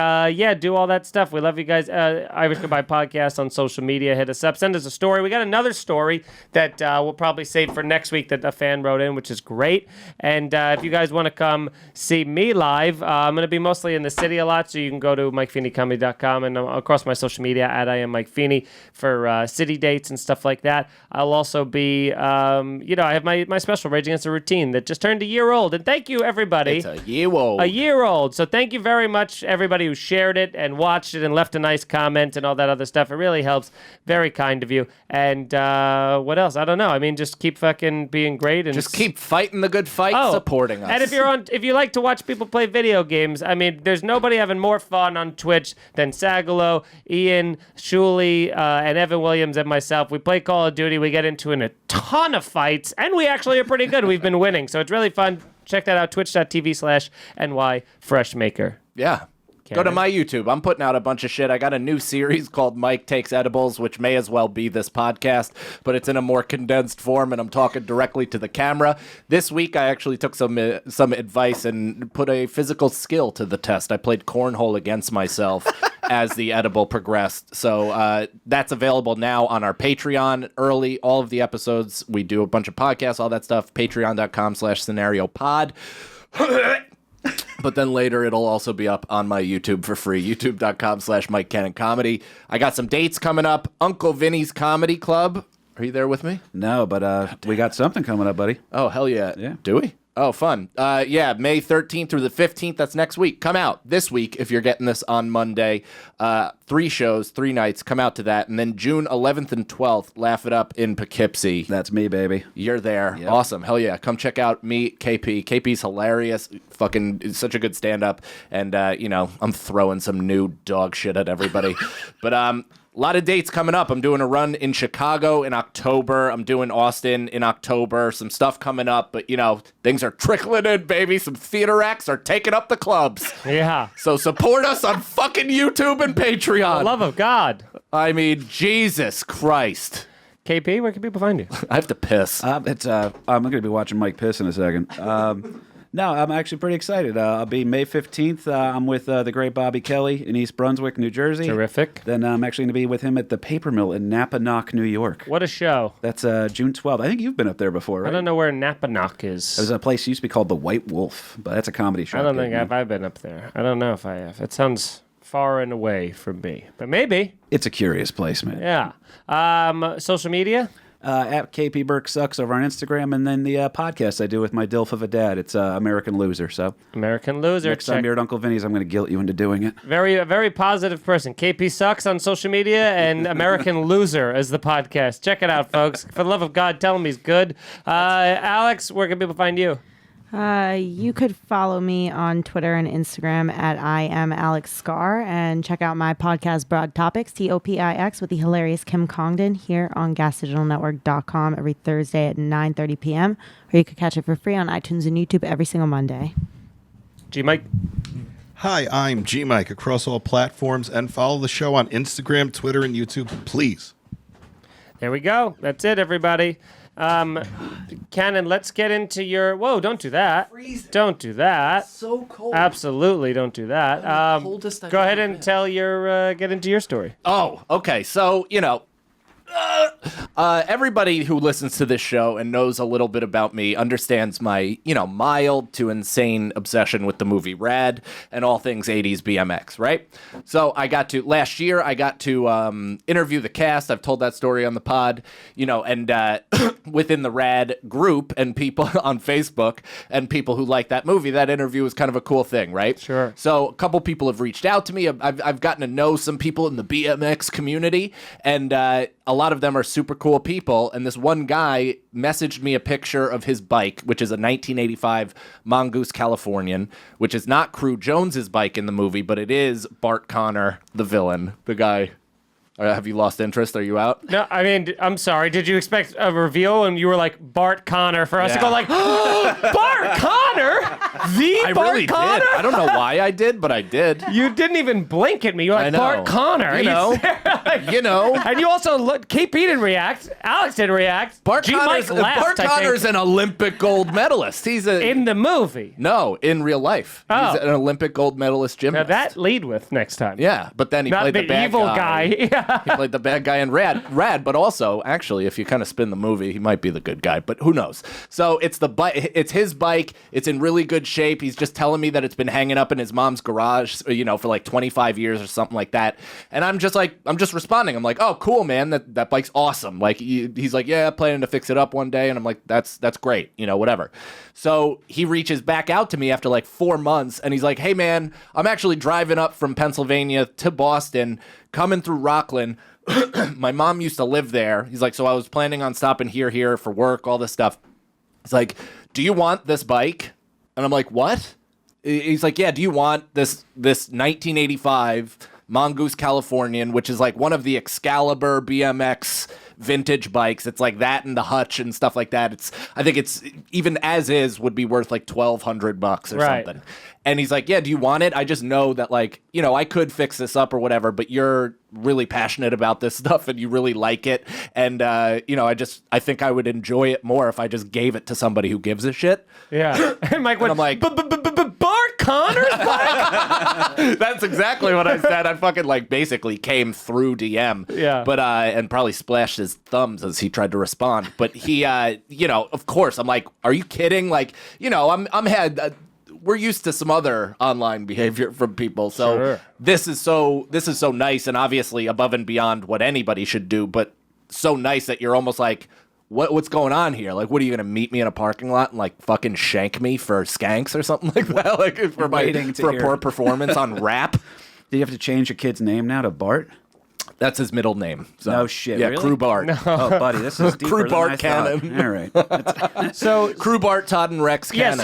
do all that stuff. We love you guys. Irish Goodbye Podcast on social media. Hit us up. Send us a story. We got another story that we'll probably save for next week that a fan wrote in, which is great. And if you guys want to come see me live, I'm going to be mostly in the city a lot, so you can go to MikeFeeneyComedy.com and across my social media at I am Mike Feeney for city dates and stuff like that. I'll also be, I have my special Rage Against the Routine that just turned a year old. And thank you, everybody. It's a year old. A year old. So thank you very much, everybody who shared it and watched it and left a nice comment and all that other stuff. It really helps. Very kind of you. And what else? I don't know. I mean, just keep fucking being great and Just keep fighting the good fight, supporting us. And if you like to watch people play video games, I mean, there's nobody having more fun on Twitch than Sagalo, Ian, Shuley, and Evan Williams and myself. We play Call of Duty. We get into a ton of fights, and we actually are pretty good. We've been winning, so it's really fun. Check that out, twitch.tv/NYFreshmaker. Yeah. Go to my YouTube. I'm putting out a bunch of shit. I got a new series called Mike Takes Edibles, which may as well be this podcast, but it's in a more condensed form, and I'm talking directly to the camera. This week, I actually took some advice and put a physical skill to the test. I played cornhole against myself as the edible progressed. So that's available now on our Patreon early. All of the episodes, we do a bunch of podcasts, all that stuff. Patreon.com/scenariopod. But then later it'll also be up on my YouTube for free, youtube.com/Mike Cannon Comedy. I got some dates coming up. Uncle Vinny's Comedy Club. Are you there with me? No, but we got something coming up, buddy. Oh, hell yeah. Yeah. Do we? Oh, fun. Yeah, May 13th through the 15th. That's next week. Come out this week if you're getting this on Monday. 3 shows, 3 nights. Come out to that. And then June 11th and 12th, Laugh It Up in Poughkeepsie. That's me, baby. You're there. Yep. Awesome. Hell yeah. Come check out me, KP. KP's hilarious. Fucking is such a good stand-up. And, I'm throwing some new dog shit at everybody. But, a lot of dates coming up. I'm doing a run in Chicago in October. I'm doing Austin in October. Some stuff coming up, but things are trickling in, baby. Some theater acts are taking up the clubs. Yeah. So support us on fucking YouTube and Patreon. For the love of God. I mean, Jesus Christ. KP, where can people find you? I have to piss. I'm going to be watching Mike piss in a second. No, I'm actually pretty excited. I'll be May 15th. I'm with the great Bobby Kelly in East Brunswick, New Jersey. Terrific. Then I'm actually going to be with him at the Paper Mill in Napanoch, New York. What a show. That's June 12th. I think you've been up there before, right? I don't know where Napanoch is. There's a place used to be called the White Wolf, but that's a comedy show. I don't think I've been up there. I don't know if I have. It sounds far and away from me, but maybe. It's a curious place, man. Yeah. Social media? At KP Burke Sucks over on Instagram, and then the podcast I do with my dilf of a dad. It's American Loser. So American Loser. next time you're at Uncle Vinny's, I'm going to guilt you into doing it. A very positive person. KP Sucks on social media and American Loser as the podcast. Check it out, folks. For the love of God, tell him he's good. Alex, where can people find you? You could follow me on Twitter and Instagram at I am Alex Scar, and check out my podcast Broad Topics, TOPIX, with the hilarious Kim Congdon here on GasDigitalNetwork.com every Thursday at 9:30 p.m. Or you could catch it for free on iTunes and YouTube every single Monday. G-Mike? Hi, I'm G Mike across all platforms, and follow the show on Instagram, Twitter, and YouTube, please. There we go. That's it, everybody. Cannon, let's get into your... Whoa, don't do that. Don't do that. So cold. Absolutely don't do that. Coldest I've Go ahead ever and been. tell get into your story. Oh, okay. So, everybody who listens to this show and knows a little bit about me understands my, mild to insane obsession with the movie Rad and all things 80s BMX, right? So last year, I got to interview the cast. I've told that story on the pod, and within the Rad group and people on Facebook and people who like that movie, that interview was kind of a cool thing, right? Sure. So a couple people have reached out to me. I've gotten to know some people in the BMX community, and a lot of them are super cool people. And this one guy messaged me a picture of his bike, which is a 1985 Mongoose Californian, which is not Crew Jones's bike in the movie, but it is Bart Connor, the villain, the guy. Have you lost interest? Are you out? No, I mean, I'm sorry. Did you expect a reveal and you were like Bart Connor for us to go like, Bart Connor? I Bart really Connor? did. I don't know why I did, but I did. You didn't even blink at me. You're I like, know. Bart Connor. You know. And you also looked, KP didn't react. Alex didn't react. Bart G-Mike Connor's, laughed, Bart I think, Connor's an Olympic gold medalist. He's in the movie. No, in real life. Oh. He's an Olympic gold medalist Now gymnast. that lead with next time. Yeah, but then he Not played the the bad evil guy. Yeah. He played the bad guy in Rad, but also, actually, if you kind of spin the movie, he might be the good guy, but who knows? So it's it's his bike. It's in really good shape. He's just telling me that it's been hanging up in his mom's garage, for like 25 years or something like that. And I'm just responding. I'm like, oh, cool, man. That bike's awesome. Like, he's like, yeah, planning to fix it up one day. And I'm like, that's great, whatever. So he reaches back out to me after like 4 months, and he's like, hey, man, I'm actually driving up from Pennsylvania to Boston, coming through Rockland. My mom used to live there. He's like, so I was planning on stopping here for work, all this stuff. He's like, do you want this bike? And I'm like, what? He's like, yeah, do you want this 1985 Mongoose Californian, which is like one of the Excalibur BMX vintage bikes. It's like that and the hutch and stuff like that. I think it's even as is would be worth like $1,200 or something. And he's like, yeah, do you want it? I just know that I could fix this up or whatever, but you're really passionate about this stuff and you really like it. And, I think I would enjoy it more if I just gave it to somebody who gives a shit. Yeah. And Mike went, I'm like, Bart Connor's bike? That's exactly what I said. I fucking basically came through DM. Yeah. But, and probably splashed his thumbs as he tried to respond. But he, of course, I'm like, are you kidding? we're used to some other online behavior from people. So Sure. this is so nice, and obviously above and beyond what anybody should do, but so nice that you're almost like, what's going on here? Like, what are you gonna meet me in a parking lot and like fucking shank me for skanks or something like that? Like for a poor performance on rap? Do you have to change your kid's name now to Bart? That's his middle name. So, No shit, Yeah, really? Crew Bart. Oh, buddy, this is deeper Crew Bart than I thought. Cannon. All right. So Crew Bart, Todd, and Rex yeah, Cannon.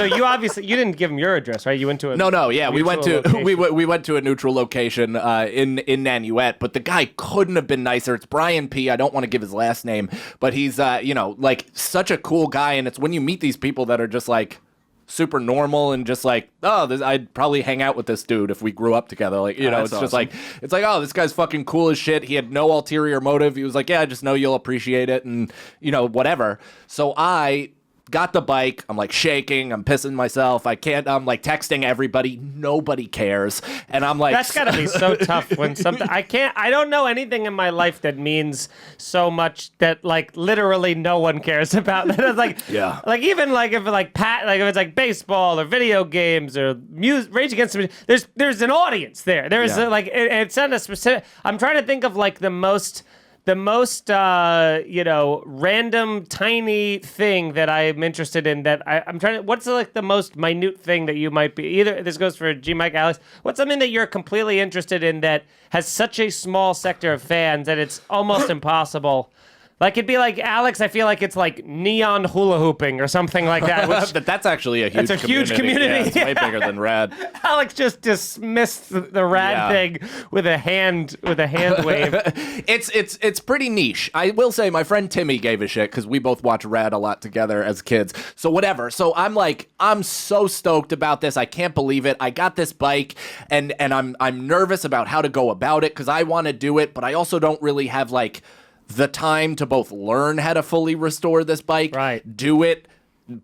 so you didn't give him your address, right? You went to a No, yeah, we went to location. we went to a neutral location in Nanuet, but the guy couldn't have been nicer. It's Brian P. I don't want to give his last name, but he's like such a cool guy, and it's when you meet these people that are just like super normal and just like, I'd probably hang out with this dude if we grew up together. Like, That's it's just awesome. like, oh, this guy's fucking cool as shit. He had no ulterior motive. He was like, yeah, I just know you'll appreciate it and, whatever. So I got the bike. I'm like shaking. I'm pissing myself. I'm like texting everybody. Nobody cares. And I'm like, That's gotta be so tough when something I don't know anything in my life that means so much that like literally no one cares about. It's like Yeah. like even like if if it's like baseball or video games or music, Rage Against the Machine, there's an audience there. There's Yeah. it's not a specific. I'm trying to think of like the most random tiny thing that I'm interested in that I'm trying to, what's like the most minute thing that you might be, either this goes for G Mike, Alex, what's something that you're completely interested in that has such a small sector of fans that it's almost impossible? Like it'd be like, Alex, I feel like it's like neon hula hooping or something like that. Which that's actually a huge That's a huge community. Yeah, it's way bigger than Rad. Alex just dismissed the rad Yeah. thing with a hand wave. It's pretty niche. I will say my friend Timmy gave a shit because we both watch Rad a lot together as kids. So whatever. So I'm so stoked about this. I can't believe it. I got this bike and I'm nervous about how to go about it because I want to do it, but I also don't really have like the time to both learn how to fully restore this bike, Right. do it,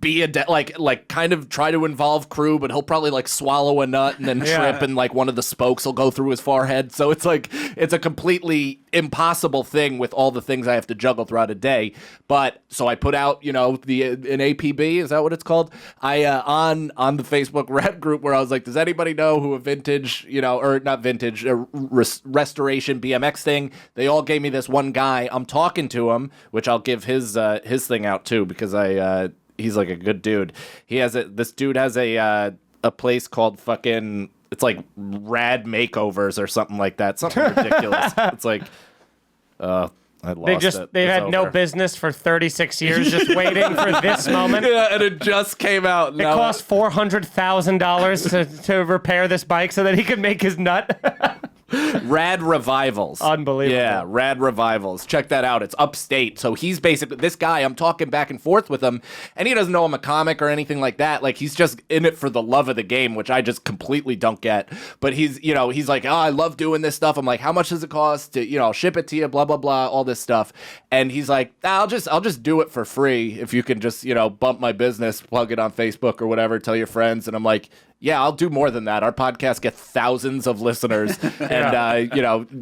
be like kind of try to involve crew, but he'll probably like swallow a nut and then trip and like one of the spokes will go through his forehead. So it's like it's a completely impossible thing with all the things I have to juggle throughout a day. But so I put out, an APB, is that what it's called? I on the Facebook Rad group where I was like, does anybody know who a vintage, or not vintage, restoration BMX thing? They all gave me this one guy. I'm talking to him, which I'll give his thing out too because he's like a good dude. This dude has a place called fucking, it's like Rad Makeovers or something like that. Something ridiculous. It's like, I lost it. They've It's had no over. business for 36 years just waiting for this moment. Yeah, and it just came out. It cost $400,000 to repair this bike so that he could make his nut. Rad Revivals. Unbelievable. Yeah, Rad Revivals. Check that out. It's upstate. So he's basically, this guy, I'm talking back and forth with him, and he doesn't know I'm a comic or anything like that. Like, he's just in it for the love of the game, which I just completely don't get. But he's like, oh, I love doing this stuff. I'm like, how much does it cost to, I'll ship it to you, blah, blah, blah, all this stuff. And he's like, I'll just do it for free if you can just, bump my business, plug it on Facebook or whatever, tell your friends. And I'm like, yeah, I'll do more than that. Our podcast gets thousands of listeners, and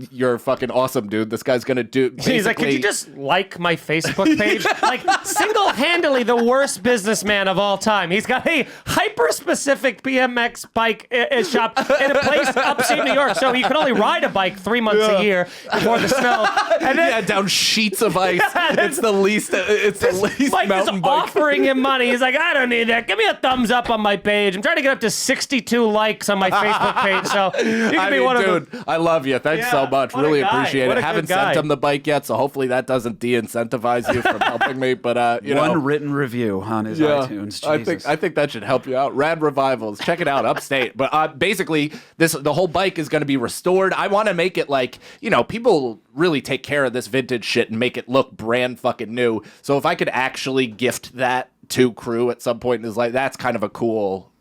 you're fucking awesome, dude. This guy's gonna do. He's like, could you just like my Facebook page? Like, single-handedly the worst businessman of all time. He's got a hyper-specific BMX bike shop in a place upstate New York, so you can only ride a bike 3 months a year before the snow. And then down sheets of ice. It's the least. It's the least Mike is mountain bike. offering him money. He's like, I don't need that. Give me a thumbs up on my page. I'm trying to get up to 62 likes on my Facebook page, so you can be one of them. I love you. Thanks so much. what a Really guy. appreciate What it. a good Haven't guy. sent him the bike yet, so hopefully that doesn't de-incentivize you from helping me. But One written review on his iTunes. Jesus. I think that should help you out. Rad Revivals. Check it out, upstate. But basically, the whole bike is going to be restored. I want to make it like, people really take care of this vintage shit and make it look brand fucking new. So if I could actually gift that to crew at some point in his life, that's kind of a cool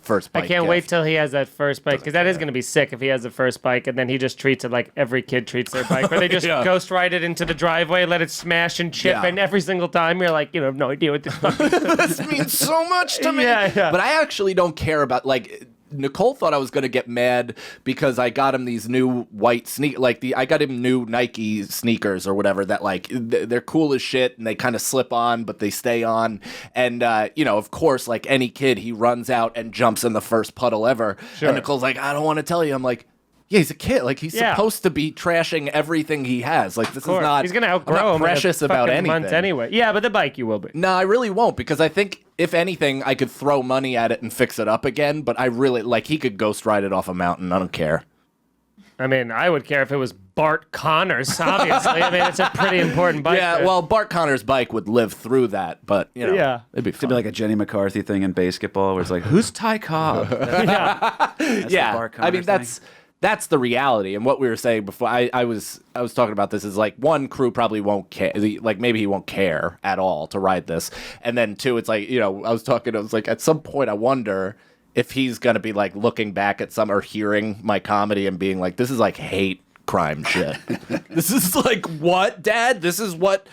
first bike. I can't wait till he has that first bike, because that is going to be sick if he has the first bike and then he just treats it like every kid treats their bike, where they just ghost ride it into the driveway, let it smash and chip, and every single time you're like, have no idea what this fucking This means so much to me. Yeah. But I actually don't care about, like, Nicole thought I was going to get mad because I got him these new white I got him new Nike sneakers or whatever that like they're cool as shit and they kind of slip on but they stay on, and of course, like any kid, he runs out and jumps in the first puddle ever. Sure. And Nicole's like, I don't want to tell you. I'm like, yeah, he's a kid. Like, he's supposed to be trashing everything he has. Like, this is not... He's going to I'm outgrow not him precious in a about fucking anything. month anyway. Yeah, but the bike you will be. No, I really won't, because I think, if anything, I could throw money at it and fix it up again, but I really... Like, he could ghost ride it off a mountain. I don't care. I mean, I would care if it was Bart Connors, obviously. I mean, it's a pretty important bike. Yeah, well, Bart Connor's bike would live through that, but, it'd be fun. It could be like a Jenny McCarthy thing in basketball where it's like, who's Ty Cobb? That's the Bart Connors I mean, that's the reality. And what we were saying before, I was talking about this is like, one, crew probably won't care. Like, maybe he won't care at all to ride this. And then two, it's like, I was like, at some point I wonder if he's going to be like looking back at or hearing my comedy and being like, this is like hate crime shit. This is like, what, Dad? This is what...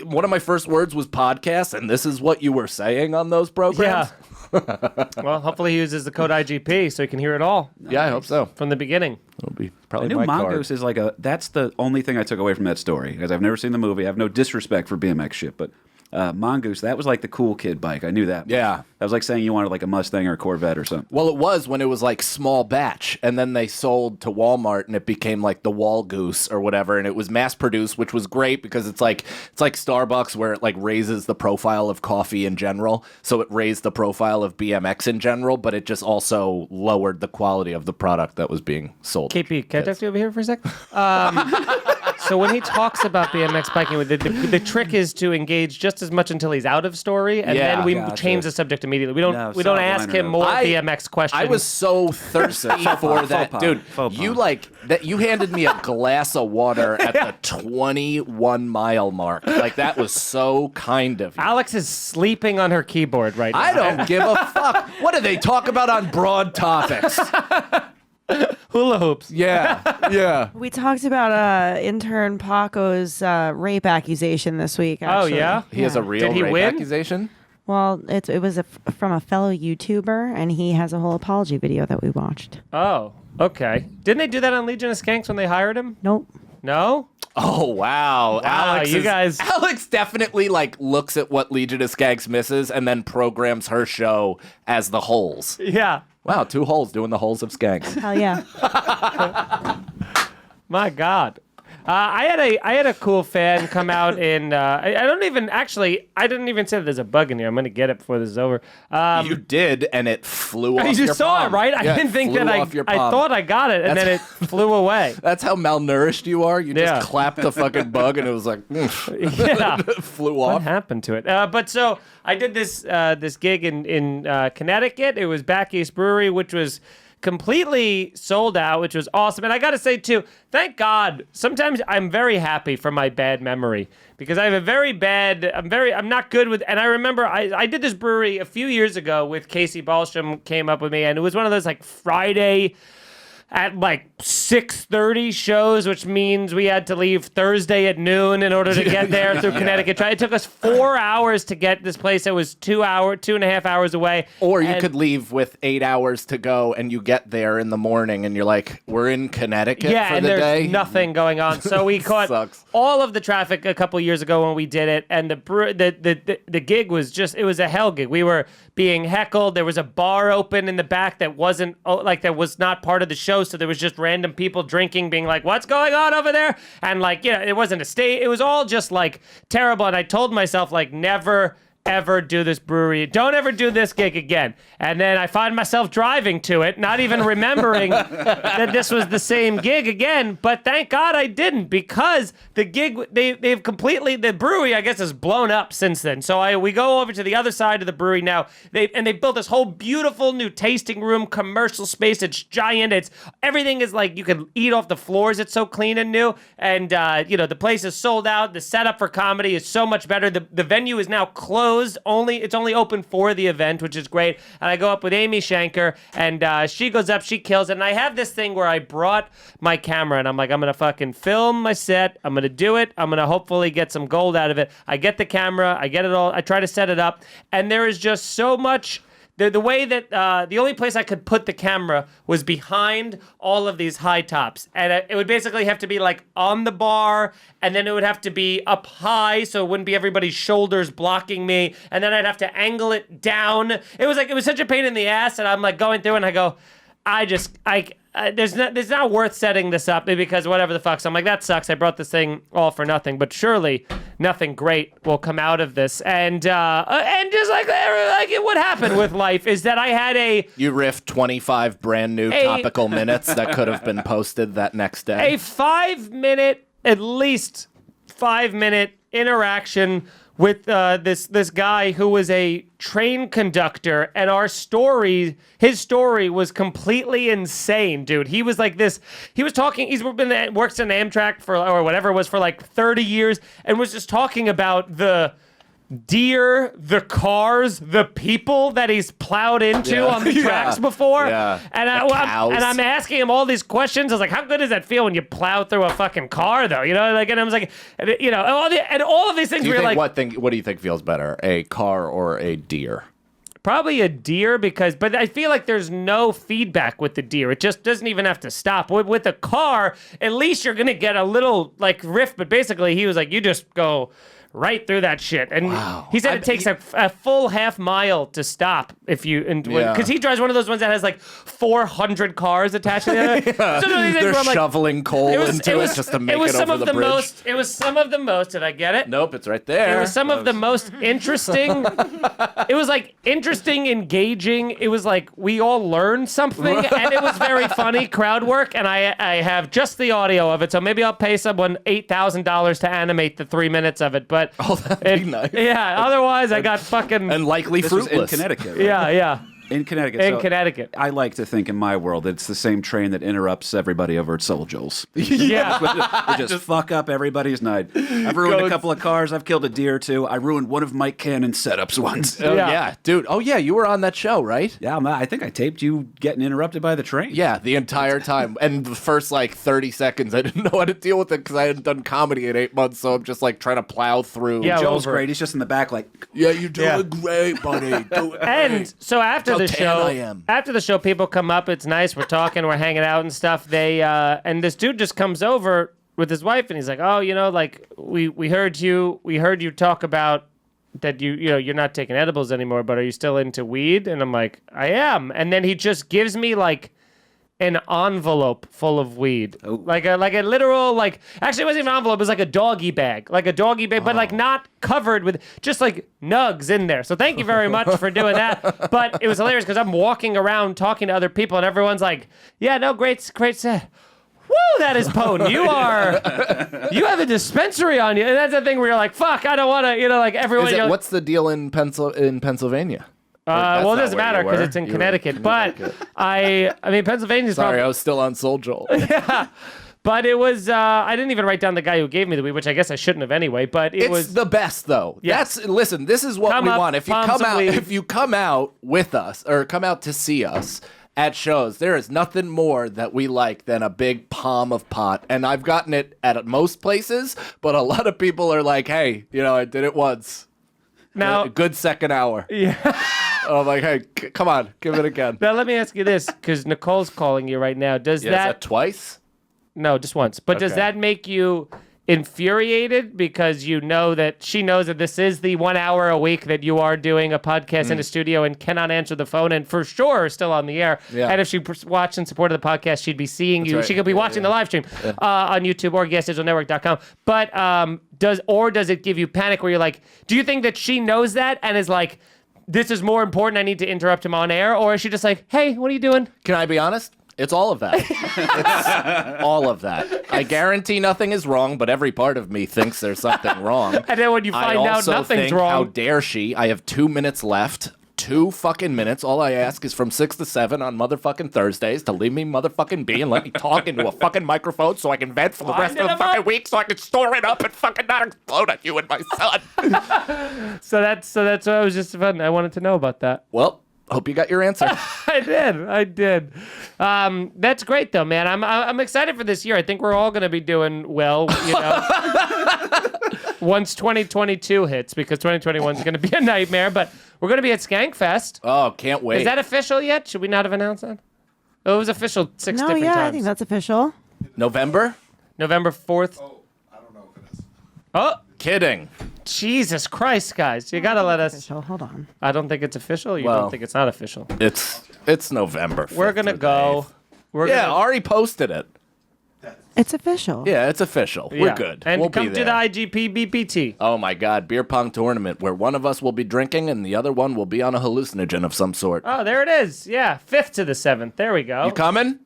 one of my first words was podcast, and this is what you were saying on those programs? Yeah. Well, hopefully he uses the code IGP so he can hear it all. Yeah, I hope so. From the beginning. It'll be I probably knew my Mongoose card. is like that's the only thing I took away from that story, because I've never seen the movie. I have no disrespect for BMX shit, but Mongoose, that was like the cool kid bike. I knew that. Yeah. That was like saying you wanted like a Mustang or a Corvette or something. Well, it was when it was like small batch, and then they sold to Walmart, and it became like the Wall Goose or whatever, and it was mass produced, which was great because it's like Starbucks, where it like raises the profile of coffee in general, so it raised the profile of BMX in general, but it just also lowered the quality of the product that was being sold. KP, can I talk to you over here for a sec? So when he talks about BMX biking, the trick is to engage just as much until he's out of story, and then we change the subject immediately. We don't ask him more BMX questions. I was so thirsty for that, dude. You handed me a glass of water at the 21-mile mark. Like, that was so kind of you. Alex is sleeping on her keyboard right now. I don't give a fuck. What do they talk about on Broad Topics? Hula hoops. Yeah. We talked about intern Paco's rape accusation this week. Actually. Oh, yeah? He has a real Did he rape win? accusation? Well, it was from a fellow YouTuber, and he has a whole apology video that we watched. Oh, okay. Didn't they do that on Legion of Skanks when they hired him? Nope. No? Oh, wow. Alex definitely like looks at what Legion of Skanks misses and then programs her show as the holes. Yeah. Wow, 2 holes doing the holes of Skanks. Hell yeah. My God. I had a cool fan come out in I didn't even say that there's a bug in here. I'm gonna get it before this is over. You did, and it flew off You your just saw palm. it, right? Yeah, I didn't think that I thought I got it, and then it flew away. That's how malnourished you are. You just clapped the fucking bug, and it was like, flew off. What happened to it? But so I did this gig in Connecticut. It was Back East Brewery, which was completely sold out, which was awesome. And I got to say, too, thank God, sometimes I'm very happy for my bad memory, because I have I'm not good with, and I remember I did this brewery a few years ago with Casey Ballstrom came up with me, and it was one of those like Friday at like 6:30 shows, which means we had to leave Thursday at noon in order to get there through Connecticut. It took us 4 hours to get this place that was 2.5 hours away. Or you could leave with 8 hours to go, and you get there in the morning, and you're like, we're in Connecticut for the day? Yeah, and there's nothing going on. So we caught all of the traffic a couple years ago when we did it, and the gig was it was a hell gig. We were being heckled. There was a bar open in the back that was not part of the show, so there was just random people drinking, being like, what's going on over there? And like, it wasn't a state. It was all just like terrible. And I told myself, like, never ever do this brewery. Don't ever do this gig again. And then I find myself driving to it, not even remembering that this was the same gig again. But thank God I didn't, because the gig, the brewery, I guess, has blown up since then. So we go over to the other side of the brewery now. They built this whole beautiful new tasting room, commercial space. It's giant. Everything is like, you can eat off the floors. It's so clean and new. And, the place is sold out. The setup for comedy is so much better. The venue is now closed. It's only open for the event, which is great. And I go up with Amy Shanker, and she goes up, she kills it. And I have this thing where I brought my camera, and I'm like, I'm going to fucking film my set. I'm going to do it. I'm going to hopefully get some gold out of it. I get the camera. I get it all. I try to set it up. And there is just so much the way that the only place I could put the camera was behind all of these high tops, and it would basically have to be like on the bar, and then it would have to be up high, so it wouldn't be everybody's shoulders blocking me, and then I'd have to angle it down. It was such a pain in the ass, and I'm like going through, and I go, there's not worth setting this up because whatever the fuck. So I'm like, that sucks. I brought this thing all for nothing, but surely nothing great will come out of this. And just like what happened with life is that I had You riffed 25 brand new topical minutes that could have been posted that next day. At least 5 minute interaction with this guy who was a train conductor, and his story was completely insane, dude. He was like this. He was talking. Works in Amtrak or whatever it was for like 30 years, and was just talking about the deer, the cars, the people that he's plowed into on the tracks before. Yeah. And I'm asking him all these questions. I was like, how good does that feel when you plow through a fucking car, though? You know, like, and I was like, you know, all of these things. What do you think feels better, a car or a deer? Probably a deer but I feel like there's no feedback with the deer. It just doesn't even have to stop. With a car, at least you're gonna get a little like riff. But basically, he was like, you just go right through that shit. And he said it takes a full half mile to stop because he drives one of those ones that has like 400 cars attached to it. They're shoveling coal into it just to make it over the bridge. It was some of the most. Did I get it? Nope, it's right there. It was some of the most interesting. It was like interesting, engaging. It was like we all learned something, and it was very funny crowd work. And I have just the audio of it, so maybe I'll pay someone $8,000 to animate the 3 minutes of it. But that'd be nice. Yeah, otherwise I got fucking... And likely this fruitless. Was in Connecticut, right? Yeah. In Connecticut. In Connecticut. I like to think in my world it's the same train that interrupts everybody over at Soul Joel's. Yeah. They just fuck up everybody's night. I've ruined a couple of cars. I've killed a deer, too. I ruined one of Mike Cannon's setups once. Yeah, dude. Oh, yeah, you were on that show, right? Yeah, I think I taped you getting interrupted by the train. Yeah, the entire time. And the first, 30 seconds, I didn't know how to deal with it because I hadn't done comedy in 8 months, so I'm just, trying to plow through. Yeah, Joel's great. He's just in the back yeah, you're doing great, buddy. And so after the show... I am. After the show, people come up. It's nice. We're talking. We're hanging out and stuff. And this dude just comes over with his wife, and he's like, "Oh, we heard you talk about that you're not taking edibles anymore, but are you still into weed?" And I'm like, "I am." And then he just gives me an envelope full of weed, like a literal actually it wasn't even an envelope, it was like a doggy bag, but not covered with, just nugs in there. So thank you very much for doing that. But it was hilarious because I'm walking around talking to other people and everyone's like, yeah, no, great set. Woo, that is potent. You have a dispensary on you. And that's the thing where you're like, fuck, I don't want to, everyone. What's the deal in Pennsylvania? Well, it doesn't matter because it's in Connecticut. But I mean, Pennsylvania's Sorry, I was still on Soul Joel. Yeah. But it was, I didn't even write down the guy who gave me the weed, which I guess I shouldn't have anyway, but it was... It's the best, though. Yeah. Listen, this is what we want. If you come out with us, or come out to see us at shows, there is nothing more that we like than a big palm of pot. And I've gotten it at most places, but a lot of people are like, hey, I did it once. Now, a good second hour. Yeah. I'm like, hey, come on, give it again. Now, let me ask you this, because Nicole's calling you right now. Is that twice? No, just once. But does that make you infuriated because she knows that this is the 1 hour a week that you are doing a podcast in a studio and cannot answer the phone and for sure is still on the air? Yeah. And if she watched and supported the podcast, she'd be seeing you. Right. She could be watching the live stream on YouTube or GasDigitalNetwork.com. But does it give you panic where you're like, do you think that she knows that and is like, this is more important, I need to interrupt him on air? Or is she just like, hey, what are you doing? Can I be honest? It's all of that. It's all of that. I guarantee nothing is wrong, but every part of me thinks there's something wrong. And then when you find out nothing's wrong. How dare she? I have 2 minutes left. 2 fucking minutes. All I ask is from 6 to 7 on motherfucking Thursdays to leave me motherfucking be and let me talk into a fucking microphone so I can vent for the rest of the fucking week so I can store it up and fucking not explode at you and my son. So that's what I was just fun. I wanted to know about that. Well, hope you got your answer. I did. That's great though, man. I'm excited for this year. I think we're all going to be doing well, once 2022 hits, because 2021 is going to be a nightmare. But we're going to be at Skankfest. Oh, can't wait. Is that official yet? Should we not have announced that? Oh, it was official six No, different yeah, times. I think that's official. November? November 4th. I don't know if it is. Oh, Kidding. Jesus Christ, guys. You got to let us. Official. Hold on. I don't think it's official. You Well, don't think it's not official. It's November 5th We're going to through the go. 8th. We're Yeah, gonna, Ari posted it. It's official. Yeah, it's official. We're yeah. good. And we'll come be to there. the IGP-BPT. Oh my God, beer pong tournament where one of us will be drinking and the other one will be on a hallucinogen of some sort. Oh, there it is. Yeah, 5th to the 7th. There we go. You coming?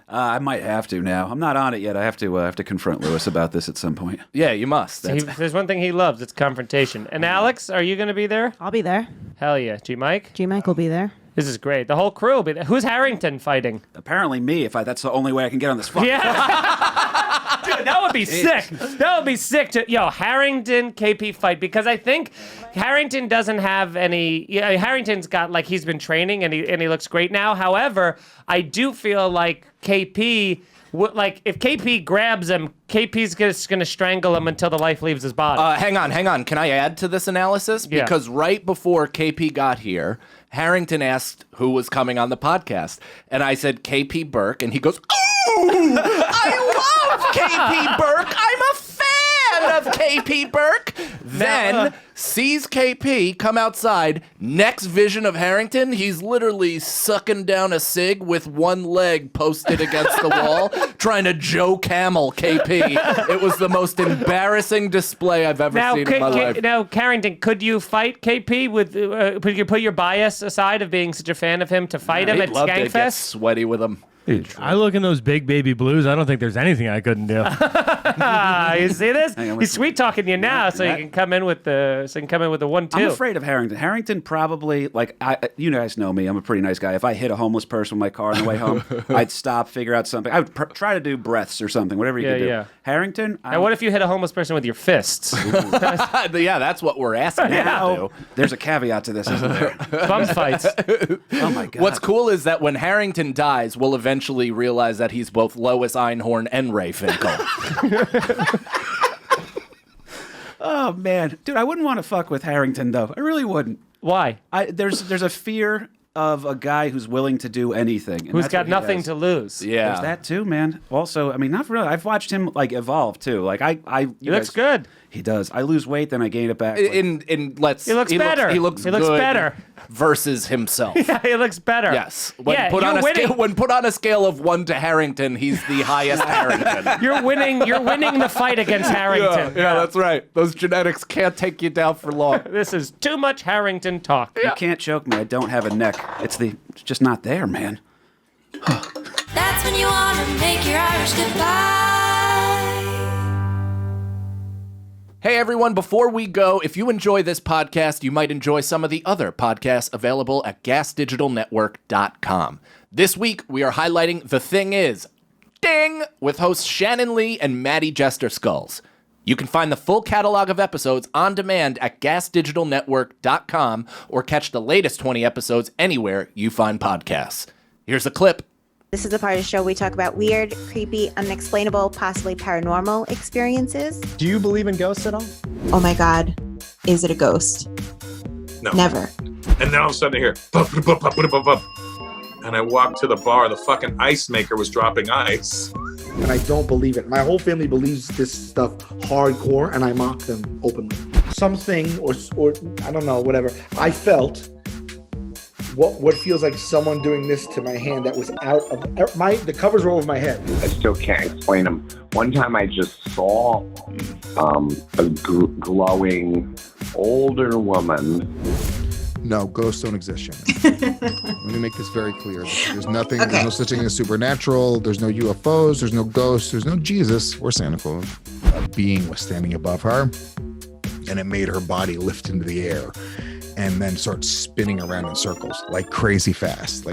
I might have to now. I'm not on it yet. I have to confront Lewis about this at some point. Yeah, you must. If there's one thing he loves, it's confrontation. And Alex, are you going to be there? I'll be there. Hell yeah. G-Mike? G-Mike will be there. This is great. The whole crew will be there. Who's Harrington fighting? Apparently me, that's the only way I can get on this fucking Yeah. Dude, that would be sick. That would be sick to Harrington KP fight, because I think Harrington doesn't have any. Yeah, Harrington's got he's been training and he looks great now. However, I do feel like KP. If KP grabs him, KP's just going to strangle him until the life leaves his body. Hang on. Can I add to this analysis? Yeah. Because right before KP got here, Harrington asked who was coming on the podcast. And I said, KP Burke. And he goes, oh, I love KP Burke. I'm a fan of KP Burke. Then sees KP come outside. Next vision of Harrington, he's literally sucking down a cig with one leg posted against the wall, trying to Joe Camel KP. It was the most embarrassing display I've ever seen in my life. Now, Carrington, could you fight KP with? Could you put your bias aside of being such a fan of him to fight him He'd at love to get Skankfest? sweaty with him. I look in those big baby blues. I don't think there's anything I couldn't do. You see this? on, He's sweet talking you now, so you can come in with the 1-2. I'm afraid of Harrington. Harrington probably, you guys know me. I'm a pretty nice guy. If I hit a homeless person with my car on the way home, I'd stop, figure out something. I would try to do breaths or something, whatever you could do. Yeah. Harrington? And what if you hit a homeless person with your fists? Yeah, that's what we're asking him to Now, do. there's a caveat to this, isn't there? Bum fights. Oh, my God. What's cool is that when Harrington dies, we'll eventually realize that he's both Lois Einhorn and Ray Finkel. Oh, man. Dude, I wouldn't want to fuck with Harrington, though. I really wouldn't. Why? There's a fear of a guy who's willing to do anything. and Who's that's got what he nothing has. to lose? Yeah. There's that too, man. Also, I mean, not really. I've watched him evolve too. He looks good. He does. I lose weight, then I gain it back. He looks better. He looks He looks good better. versus himself. Yeah, he looks better. Yes. Yeah, you're winning. When put on a scale of 1 to Harrington, he's the highest Harrington. You're winning the fight against Harrington. Yeah, that's right. Those genetics can't take you down for long. This is too much Harrington talk. You can't choke me. I don't have a neck. It's just not there, man. That's when you want to make your Irish goodbye. Hey everyone, before we go, if you enjoy this podcast, you might enjoy some of the other podcasts available at gasdigitalnetwork.com. This week, we are highlighting The Thing Is, Ding, with hosts Shannon Lee and Maddie Jester Skulls. You can find the full catalog of episodes on demand at gasdigitalnetwork.com or catch the latest 20 episodes anywhere you find podcasts. Here's a clip. This is the part of the show we talk about weird, creepy, unexplainable, possibly paranormal experiences. Do you believe in ghosts at all? Oh my God, is it a ghost? No. Never. And then all of a sudden I hear, bump, bump, bump, bump, bump, bump. And I walked to the bar, the fucking ice maker was dropping ice. And I don't believe it. My whole family believes this stuff hardcore, and I mock them openly. Something, or I don't know, whatever. I felt what feels like someone doing this to my hand that was out of the covers were over my head. I still can't explain them. One time I just saw a glowing older woman. No, ghosts don't exist, Shannon. Let me make this very clear. There's nothing, there's no such thing as supernatural, there's no UFOs, there's no ghosts, there's no Jesus or Santa Claus. A being was standing above her, and it made her body lift into the air and then start spinning around in circles like crazy fast.